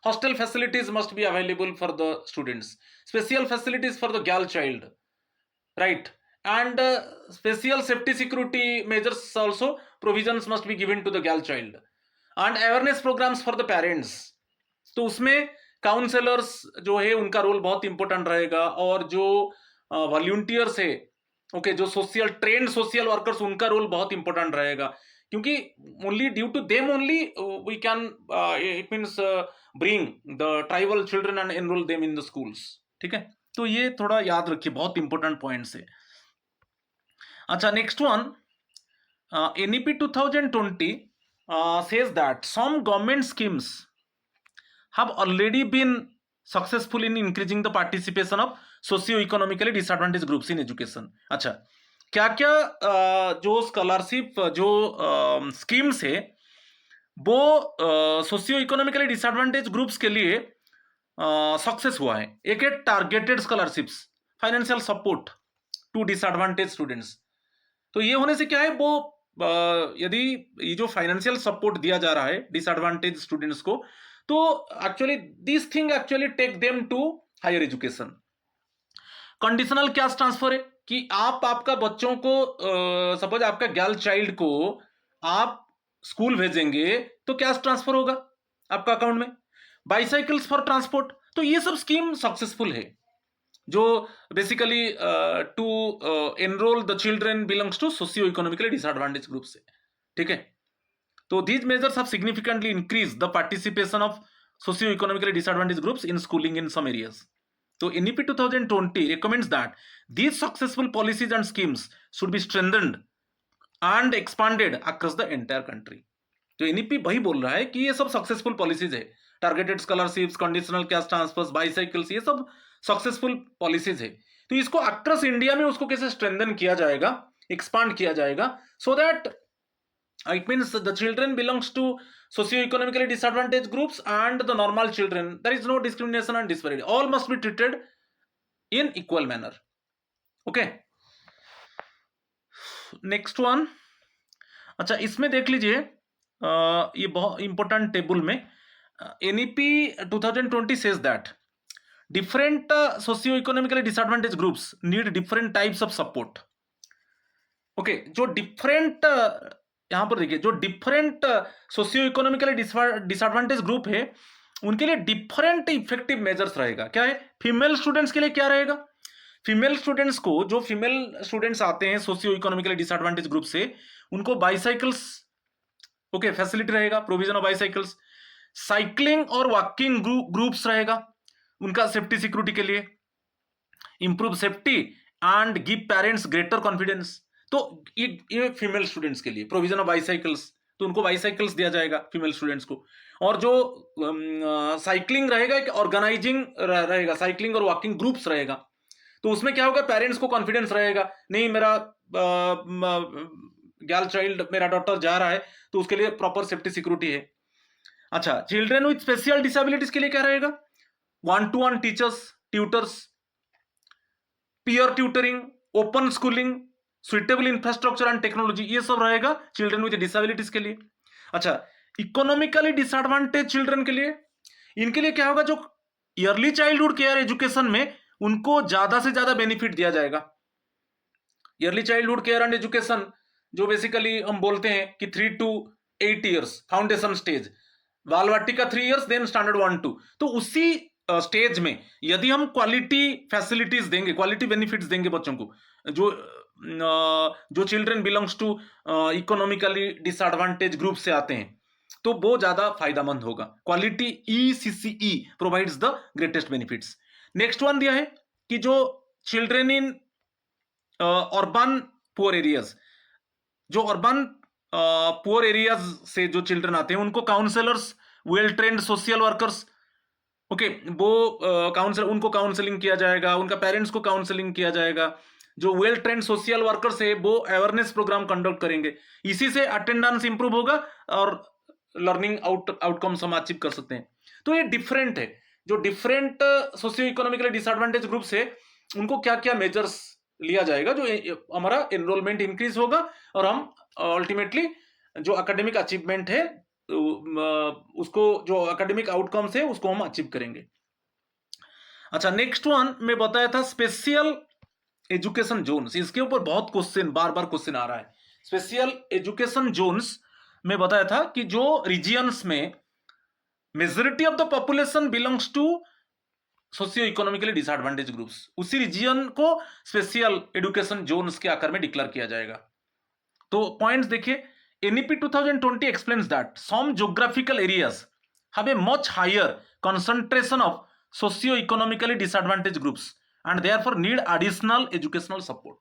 hostel facilities must be available for the students, special facilities for the girl child, right, and special safety security measures also provisions must be given to the girl child, and awareness programs for the parents। तो उसमें counsellors जो है उनका role बहुत important रहेगा, और जो volunteers है, ओके, जो सोशल ट्रेंड सोशल वर्कर्स, उनका रोल बहुत इंपॉर्टेंट रहेगा, क्योंकि only due to them only we can, it means bring the tribal children and enrol them in the schools. ठीक है, तो ये थोड़ा याद रखिए, बहुत इंपॉर्टेंट पॉइंट्स है। अच्छा, next one, NEP 2020 says that some government schemes have already been successful in increasing the participation of socio-economically disadvantaged groups in education। अच्छा, क्या क्या जो स्कॉलरशिप जो स्कीम्स है वो सोशियो इकोनॉमिकली डिसएडवांटेज ग्रुप्स के लिए सक्सेस हुआ है। एक है targeted scholarships, financial support to disadvantage students. तो ये होने से क्या है, वो यदि ये जो फाइनेंशियल सपोर्ट दिया जा रहा है डिसएडवांटेज स्टूडेंट्स को, तो actually this thing actually take them to higher education. Conditional cash transfer है कि आप आपका बच्चों को, सपोज आपका गर्ल चाइल्ड को आप स्कूल भेजेंगे तो कैश ट्रांसफर होगा आपका अकाउंट में। बाइसाइकिल्स फॉर ट्रांसपोर्ट, तो ये सब स्कीम सक्सेसफुल है, जो basically to enrol the children belongs to socio economically disadvantage group से। ठीक है, तो these measures have significantly increase the participation of socio economically disadvantage groups in schooling in some areas. तो NEP 2020 recommends that these successful policies and schemes should be strengthened and expanded across the entire country। तो NEP वही बोल रहा है कि ये सब successful policies है, targeted scholarships, conditional cash transfers, bicycles, ये सब सक्सेसफुल पॉलिसीज है। तो इसको अक्रॉस इंडिया में उसको कैसे स्ट्रेंथन किया जाएगा, एक्सपांड किया जाएगा, so that it means the children belongs to socio-economically disadvantaged groups and the normal children, there is no discrimination and disparity, all must be treated in equal manner। okay, next one। अच्छा, इसमें देख लीजिए, ये बहुत important table में NEP 2020 says that different socio-economically disadvantaged groups need different types of support। Okay, जो different, यहां पर देखिए, जो different socio economically disadvantage group है उनके लिए डिफरेंट इफेक्टिव मेजर्स रहेगा। क्या है, फीमेल स्टूडेंट्स के लिए क्या रहेगा, फीमेल स्टूडेंट्स को, जो फीमेल स्टूडेंट्स आते हैं सोशियो इकोनॉमिकली डिसएडवांटेज ग्रुप से, उनको बाइसाइकिल्स, ओके, फैसिलिटी रहेगा, प्रोविजन ऑफ बाइसाइकिल्स। साइकिलिंग और वॉकिंग ग्रुप्स रहेगा उनका सेफ्टी सिक्योरिटी के लिए, improve safety and give parents greater confidence. तो ये फीमेल स्टूडेंट्स के लिए प्रोविजन ऑफ बाइसाइकिल्स, तो उनको बाइसाइकिल्स दिया जाएगा फीमेल स्टूडेंट्स को। और जो साइकिलिंग रहेगा, एक ऑर्गेनाइजिंग रहेगा, साइकिलिंग और वॉकिंग ग्रुप्स रहेगा, तो उसमें क्या होगा, पेरेंट्स को कॉन्फिडेंस रहेगा, नहीं मेरा गर्ल चाइल्ड, मेरा डॉटर जा रहा है, तो उसके लिए प्रॉपर सेफ्टी सिक्योरिटी है। अच्छा, चिल्ड्रन विथ स्पेशल डिसेबिलिटीज के लिए क्या रहेगा, 1-to-1 teachers, tutors, peer tutoring, open schooling, suitable infrastructure and technology, ये सब रहेगा चिल्ड्रन विद डिसेबिलिटीज के लिए। अच्छा, इकोनॉमिकली डिसएडवांटेज चिल्ड्रन के लिए, इनके लिए क्या होगा, जो ईयरली चाइल्डहुड केयर एजुकेशन में उनको ज्यादा से ज्यादा बेनिफिट दिया जाएगा। Yearly childhood care and education जो बेसिकली हम बोलते हैं कि 3 to 8 ईयर्स फाउंडेशन स्टेज, बाल वाटिका 3 ईयर्स, देन स्टैंडर्ड 1-2, तो उसी स्टेज में यदि हम क्वालिटी फैसिलिटीज देंगे, क्वालिटी बेनिफिट्स देंगे बच्चों को, जो children belongs to economically disadvantage group से आते हैं, तो वो ज्यादा फायदेमंद होगा। Quality ECCE provides the greatest benefits. Next one दिया है कि जो children in urban poor areas, जो अर्बन पुअर एरियाज से जो चिल्ड्रन आते हैं उनको counsellors, well trained social workers, okay, वो काउंसलर, उनको काउंसलिंग किया जाएगा, उनका पेरेंट्स को काउंसलिंग किया जाएगा। जो वेल ट्रेंड सोशल वर्कर्स है वो अवेयरनेस प्रोग्राम कंडक्ट करेंगे, इसी से अटेंडेंस इंप्रूव होगा और लर्निंग आउटकम्स हम अचीव कर सकते हैं। तो ये डिफरेंट है, जो different socio economically disadvantage group से उनको क्या क्या मेजर्स लिया जाएगा, जो हमारा एनरोलमेंट इंक्रीज होगा और हम अल्टीमेटली जो एकेडमिक अचीवमेंट है उसको, जो एकेडमिक आउटकम्स है उसको हम अचीव करेंगे। अच्छा, नेक्स्ट वन मैं बताया था स्पेशल एजुकेशन जोन्स, इसके ऊपर बहुत क्वेश्चन, बार बार क्वेश्चन आ रहा है। स्पेशल एजुकेशन जोन्स में बताया था कि जो रीजियंस में majority of the population belongs to socio economically disadvantage groups, उसी रीजियन को स्पेशल एजुकेशन जोन्स के आकार में डिक्लेयर किया जाएगा। तो पॉइंट्स देखिए, NEP 2020 explains that some geographical areas have a much higher concentration of socio-economically disadvantaged groups and therefore need additional educational support.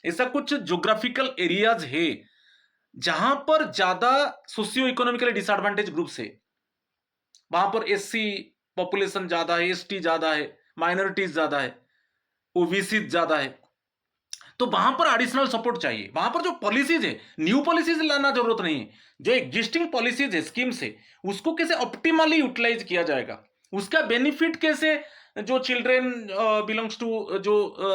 ऐसा कुछ geographical areas है जहां पर ज्यादा सोशियो इकोनॉमिकली डिसएडवांटेज ग्रुप्स है, वहां पर SC पॉपुलेशन ज्यादा है, ST ज्यादा है, माइनॉरिटीज ज्यादा है, OBC ज्यादा है, तो वहां पर एडिशनल सपोर्ट चाहिए। वहां पर जो पॉलिसीज है, न्यू पॉलिसीज लाना जरूरत नहीं है, जो एग्जिस्टिंग पॉलिसीज है, स्कीम्स है, उसको कैसे ऑप्टिमली यूटिलाइज किया जाएगा, उसका बेनिफिट कैसे जो चिल्ड्रन बिलोंग्स टू जो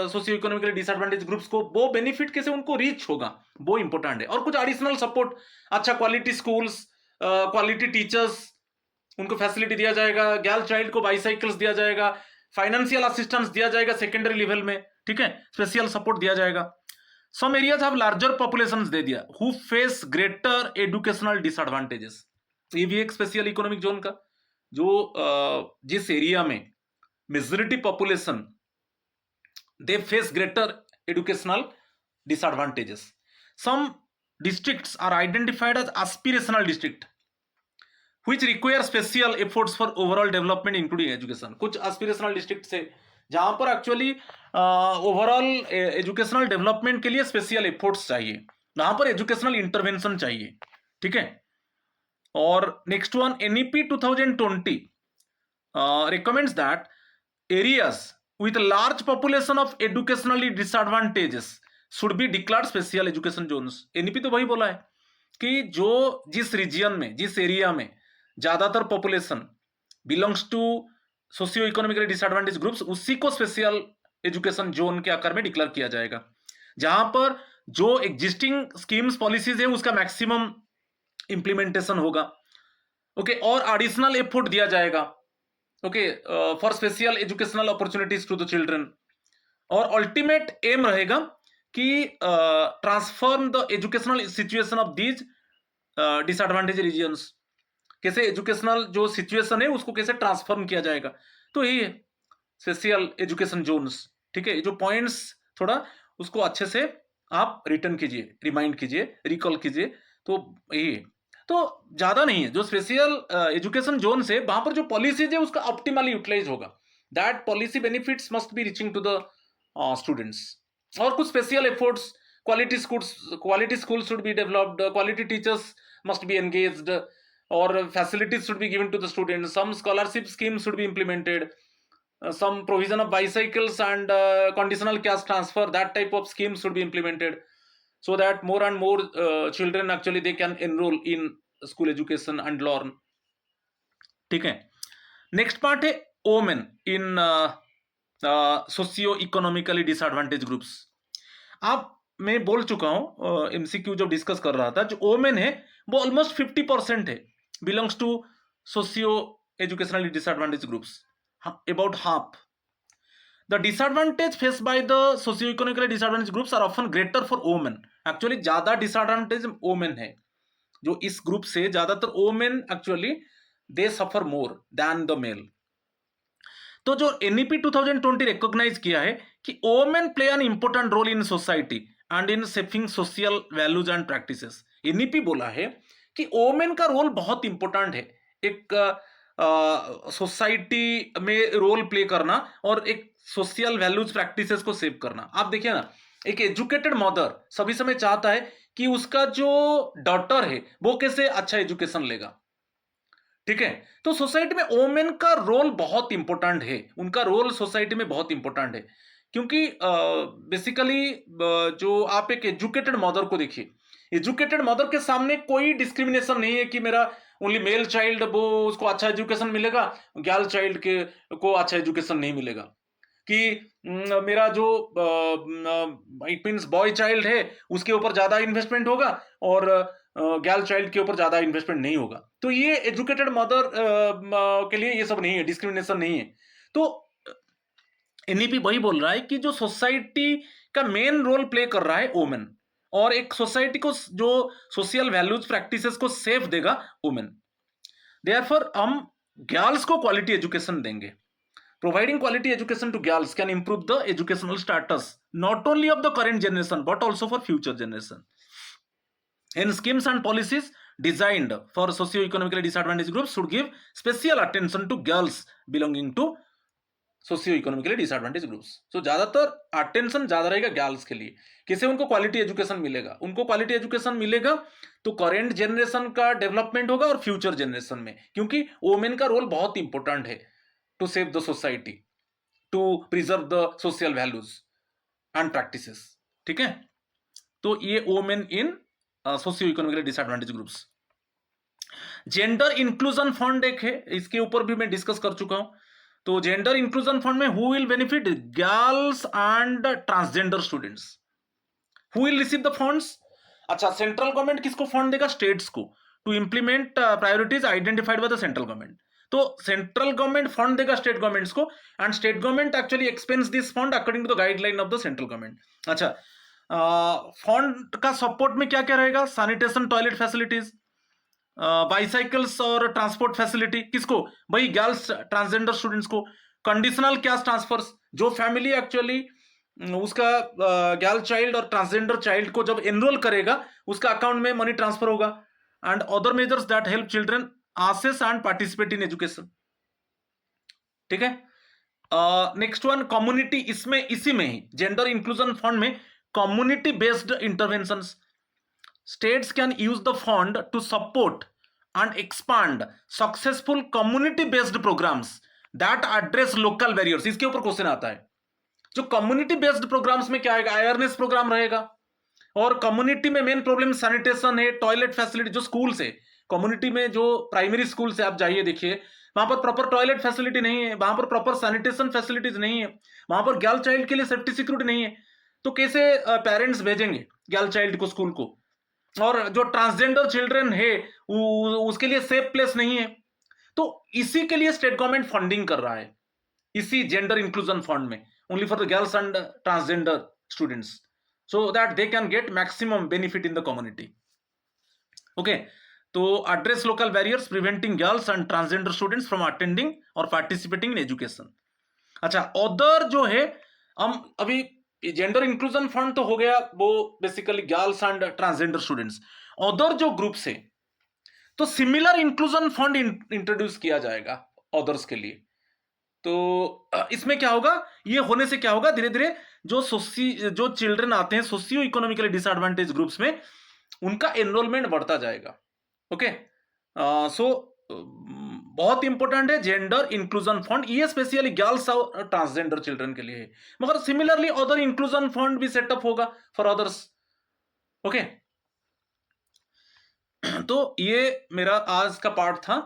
सोशियो इकोनॉमिकली डिसएडवांटेज ग्रुप्स को, वो बेनिफिट कैसे उनको रीच होगा, वो इंपॉर्टेंट है। और कुछ एडिशनल सपोर्ट, अच्छा क्वालिटी स्कूल्स, क्वालिटी टीचर्स, उनको फैसिलिटी दिया जाएगा, गर्ल चाइल्ड को बाईसाइकिल्स दिया जाएगा, फाइनेंशियल असिस्टेंस दिया जाएगा सेकेंडरी लेवल में, ठीक है, स्पेशल सपोर्ट दिया जाएगा। Some areas have larger populations they दिया who face greater educational disadvantages, ये भी एक स्पेशल इकोनॉमिक जोन का, जो जिस एरिया में majority population they face greater educational disadvantages. Some districts are identified as aspirational district which require special efforts for overall development including education। कुछ aspirational district से जहां पर एक्चुअली ओवरऑल एजुकेशनल डेवलपमेंट के लिए स्पेशल एफर्ट्स चाहिए, वहां पर educational intervention चाहिए, ठीक है। और next one, NEP 2020 recommends that areas with a large population of educationally disadvantages should be declared special education zones। NEP तो वही बोला है कि जो जिस रीजियन में, जिस एरिया में ज्यादातर population belongs to socio economically disadvantage groups, उसी को स्पेशल एजुकेशन जोन के आकार में डिक्लेयर किया जाएगा, जहां पर जो एग्जिस्टिंग स्कीम्स पॉलिसीज है उसका मैक्सिमम इंप्लीमेंटेशन होगा, ओके, और एडिशनल एफर्ट दिया जाएगा, okay, for special educational opportunities to the children. और अल्टीमेट एम रहेगा कि transform the educational situation of these disadvantage regions, कैसे एजुकेशनल जो सिचुएशन है उसको कैसे ट्रांसफॉर्म किया जाएगा, तो यही है स्पेशल एजुकेशन जोन्स, ठीक है। जो पॉइंट्स थोड़ा उसको अच्छे से आप रिटर्न कीजिए, रिमाइंड कीजिए, रिकॉल कीजिए, तो यही है। तो ज्यादा नहीं है, जो स्पेशल एजुकेशन जोन से वहां पर जो पॉलिसीज है उसका ऑप्टिमली यूटिलाइज होगा, that policy benefits must be reaching to the students. और कुछ special efforts, quality schools should be developed, quality teachers must be engaged, or facilities should be given to the students, some scholarship schemes should be implemented, some provision of bicycles and conditional cash transfer, that type of schemes should be implemented, so that more and more children actually they can enroll in school education and learn. ठीक है. Next part है women इन socio economically disadvantage groups. आप मैं बोल चुका हूं MCQ जब discuss कर रहा था, जो ओमेन है वो ऑलमोस्ट 50% है, belongs to socio educationally disadvantage groups, about half. The disadvantage face by the socio economically disadvantage groups are often greater for women. Actually ज्यादा डिसएडवांटेज ओमेन है, जो इस ग्रुप से ज्यादातर women actually they suffer more than the male. तो जो NEP 2020 recognise किया है कि women play an important role in society and in shaping social values and practices. NEP बोला है कि ओमेन का रोल बहुत इंपॉर्टेंट है एक सोसाइटी में रोल प्ले करना और एक सोशल वैल्यूज प्रैक्टिसेस को सेव करना. आप देखिए ना, एक एजुकेटेड मदर सभी समय चाहता है कि उसका जो डॉटर है वो कैसे अच्छा एजुकेशन लेगा. ठीक है, तो सोसाइटी में वोमेन का रोल बहुत इंपॉर्टेंट है, उनका रोल सोसाइटी में बहुत इंपॉर्टेंट है, क्योंकि बेसिकली जो आप एक एजुकेटेड मदर को देखिए, एजुकेटेड मदर के सामने कोई डिस्क्रिमिनेशन नहीं है कि मेरा ओनली मेल चाइल्ड वो उसको अच्छा एजुकेशन मिलेगा, गर्ल चाइल्ड के को अच्छा एजुकेशन नहीं मिलेगा, कि मेरा जो इट मीन्स बॉय चाइल्ड है उसके ऊपर ज्यादा इन्वेस्टमेंट होगा और गर्ल चाइल्ड के ऊपर ज्यादा इन्वेस्टमेंट नहीं होगा. तो ये एजुकेटेड मदर के लिए ये सब नहीं है, डिस्क्रिमिनेशन नहीं है. तो एनईपी वही बोल रहा है कि जो सोसाइटी का मेन रोल प्ले कर रहा है वुमेन, और एक सोसाइटी को जो सोशल वैल्यूज प्रैक्टिसेस को सेफ देगा वुमेन. देयरफॉर हम गर्ल्स को क्वालिटी एजुकेशन देंगे. Providing quality education to girls can improve the educational status not only of the current generation but also for future generation. And schemes and policies designed for socio-economically disadvantaged groups should give special attention to girls belonging to socio-economically disadvantaged groups. So ज्यादातर attention ज्यादा रहेगा girls के लिए, कैसे उनको quality education मिलेगा. उनको quality education मिलेगा तो करेंट जनरेशन का डेवलपमेंट होगा और फ्यूचर जनरेशन में, क्योंकि वोमेन का रोल बहुत इंपॉर्टेंट है to save the society, to preserve the social values and practices. ठीक है, तो ये women in socio-economically disadvantaged groups. Gender inclusion fund एक है, इसके ऊपर भी मैं डिस्कस कर चुका हूं. तो जेंडर इंक्लूजन फंड में who will benefit? Girls and transgender students. Who will receive the funds? अच्छा, सेंट्रल गवर्नमेंट किसको फंड देगा? स्टेट्स को, to implement priorities identified by the central government. तो सेंट्रल गवर्नमेंट फंड देगा स्टेट गवर्नमेंट्स को, and state government actually expense this fund according to the guideline of the central government. अच्छा, fund का support में क्या क्या रहेगा? सैनिटेशन, टॉयलेट फैसिलिटीज, बाइसाइकिल्स और ट्रांसपोर्ट फैसिलिटी. किसको? भाई गर्ल्स ट्रांसजेंडर स्टूडेंट्स को. कंडीशनल कैश ट्रांसफर्स, जो फैमिली एक्चुअली उसका गर्ल चाइल्ड और ट्रांसजेंडर चाइल्ड को जब एनरोल करेगा उसका अकाउंट में मनी ट्रांसफर होगा. And other measures that help children access and participate in education. ठीक है. नेक्स्ट वन कम्युनिटी, इसमें इसी में ही जेंडर इंक्लूजन फंड में community based interventions. States can use the fund to support and expand successful community based programmes that address local barriers. इसके ऊपर question आता है. जो कम्युनिटी बेस्ड प्रोग्राम्स में क्या आएगा? अवेयरनेस प्रोग्राम रहेगा, और कम्युनिटी में मेन प्रॉब्लम सैनिटेशन है, टॉयलेट फैसिलिटी. जो स्कूल से कम्युनिटी में जो प्राइमरी स्कूल से आप जाइए देखिए, वहां पर प्रॉपर टॉयलेट फैसिलिटी नहीं है, वहां पर प्रॉपर सैनिटेशन फैसिलिटीज नहीं है, वहां पर गर्ल चाइल्ड के लिए सेफ्टी सिक्योरिटी नहीं है. तो कैसे पेरेंट्स भेजेंगे गर्ल चाइल्ड को स्कूल को? और जो ट्रांसजेंडर चिल्ड्रन है उसके लिए सेफ प्लेस नहीं है. तो इसी के लिए स्टेट गवर्नमेंट फंडिंग कर रहा है, इसी जेंडर इंक्लूजन फंड में, only for the girls and transgender students, so that they can get maximum benefit in the community. Okay, तो address local barriers preventing girls and transgender students from attending और participating in education. अच्छा, other जो है, हम अभी gender inclusion fund तो हो गया, वो basically girls and transgender students. Other जो ग्रुप्स है, तो सिमिलर इंक्लूजन फंड इंट्रोड्यूस किया जाएगा अदर्स के लिए. तो इसमें क्या होगा? ये होने से क्या होगा, धीरे धीरे जो चिल्ड्रन आते हैं सोशियो इकोनॉमिकली डिसएडवांटेज ग्रुप्स में, उनका एनरोलमेंट बढ़ता जाएगा. ओके, सो बहुत इंपॉर्टेंट है जेंडर इंक्लूजन फंड, ये स्पेशली गर्ल्स और ट्रांसजेंडर चिल्ड्रन के लिए है, मगर सिमिलरली अदर इंक्लूजन फंड भी सेटअप होगा फॉर अदर्स। ओके, तो ये मेरा आज का पार्ट था,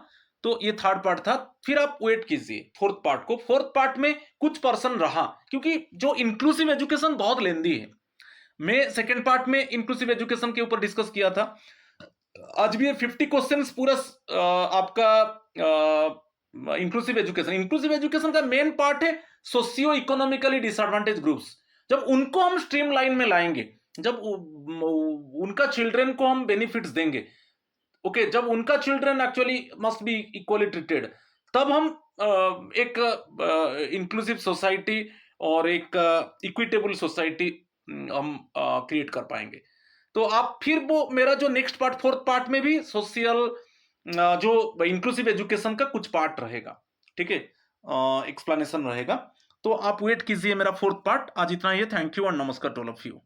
तो ये थर्ड पार्ट था। फिर आप वेट कीजिए फोर्थ पार्ट को। फोर्थ पार्ट में कुछ पर्सन रहा, क्योंकि जो इंक्लूसिव एजुकेशन बहुत लेंदी है। मैं सेकेंड पार्ट में इंक्लूसिव एजुकेशन के ऊपर डिस्कस किया था। आज भी ये 50 क्वेश्चंस पूरा आपका इंक्लूसिव एजुकेशन का मेन पार्ट है सोशियो इकोनॉमिकली डिसएडवांटेज ग्रुप्स। जब उनको हम स्ट्रीम लाइन में लाएंगे, जब उनका चिल्ड्रन को हम बेनिफिट्स देंगे, ओके, जब उनका children actually must be equally treated, तब हम एक इंक्लूसिव सोसाइटी और एक इक्विटेबल सोसाइटी हम क्रिएट कर पाएंगे। तो आप फिर वो मेरा जो नेक्स्ट पार्ट फोर्थ पार्ट में भी सोशल जो इंक्लूसिव एजुकेशन का कुछ पार्ट रहेगा, ठीक है, एक्सप्लेनेशन रहेगा। तो आप वेट कीजिए मेरा फोर्थ पार्ट। आज इतना ही है। थैंक यू एंड नमस्कार टू ऑल ऑफ यू।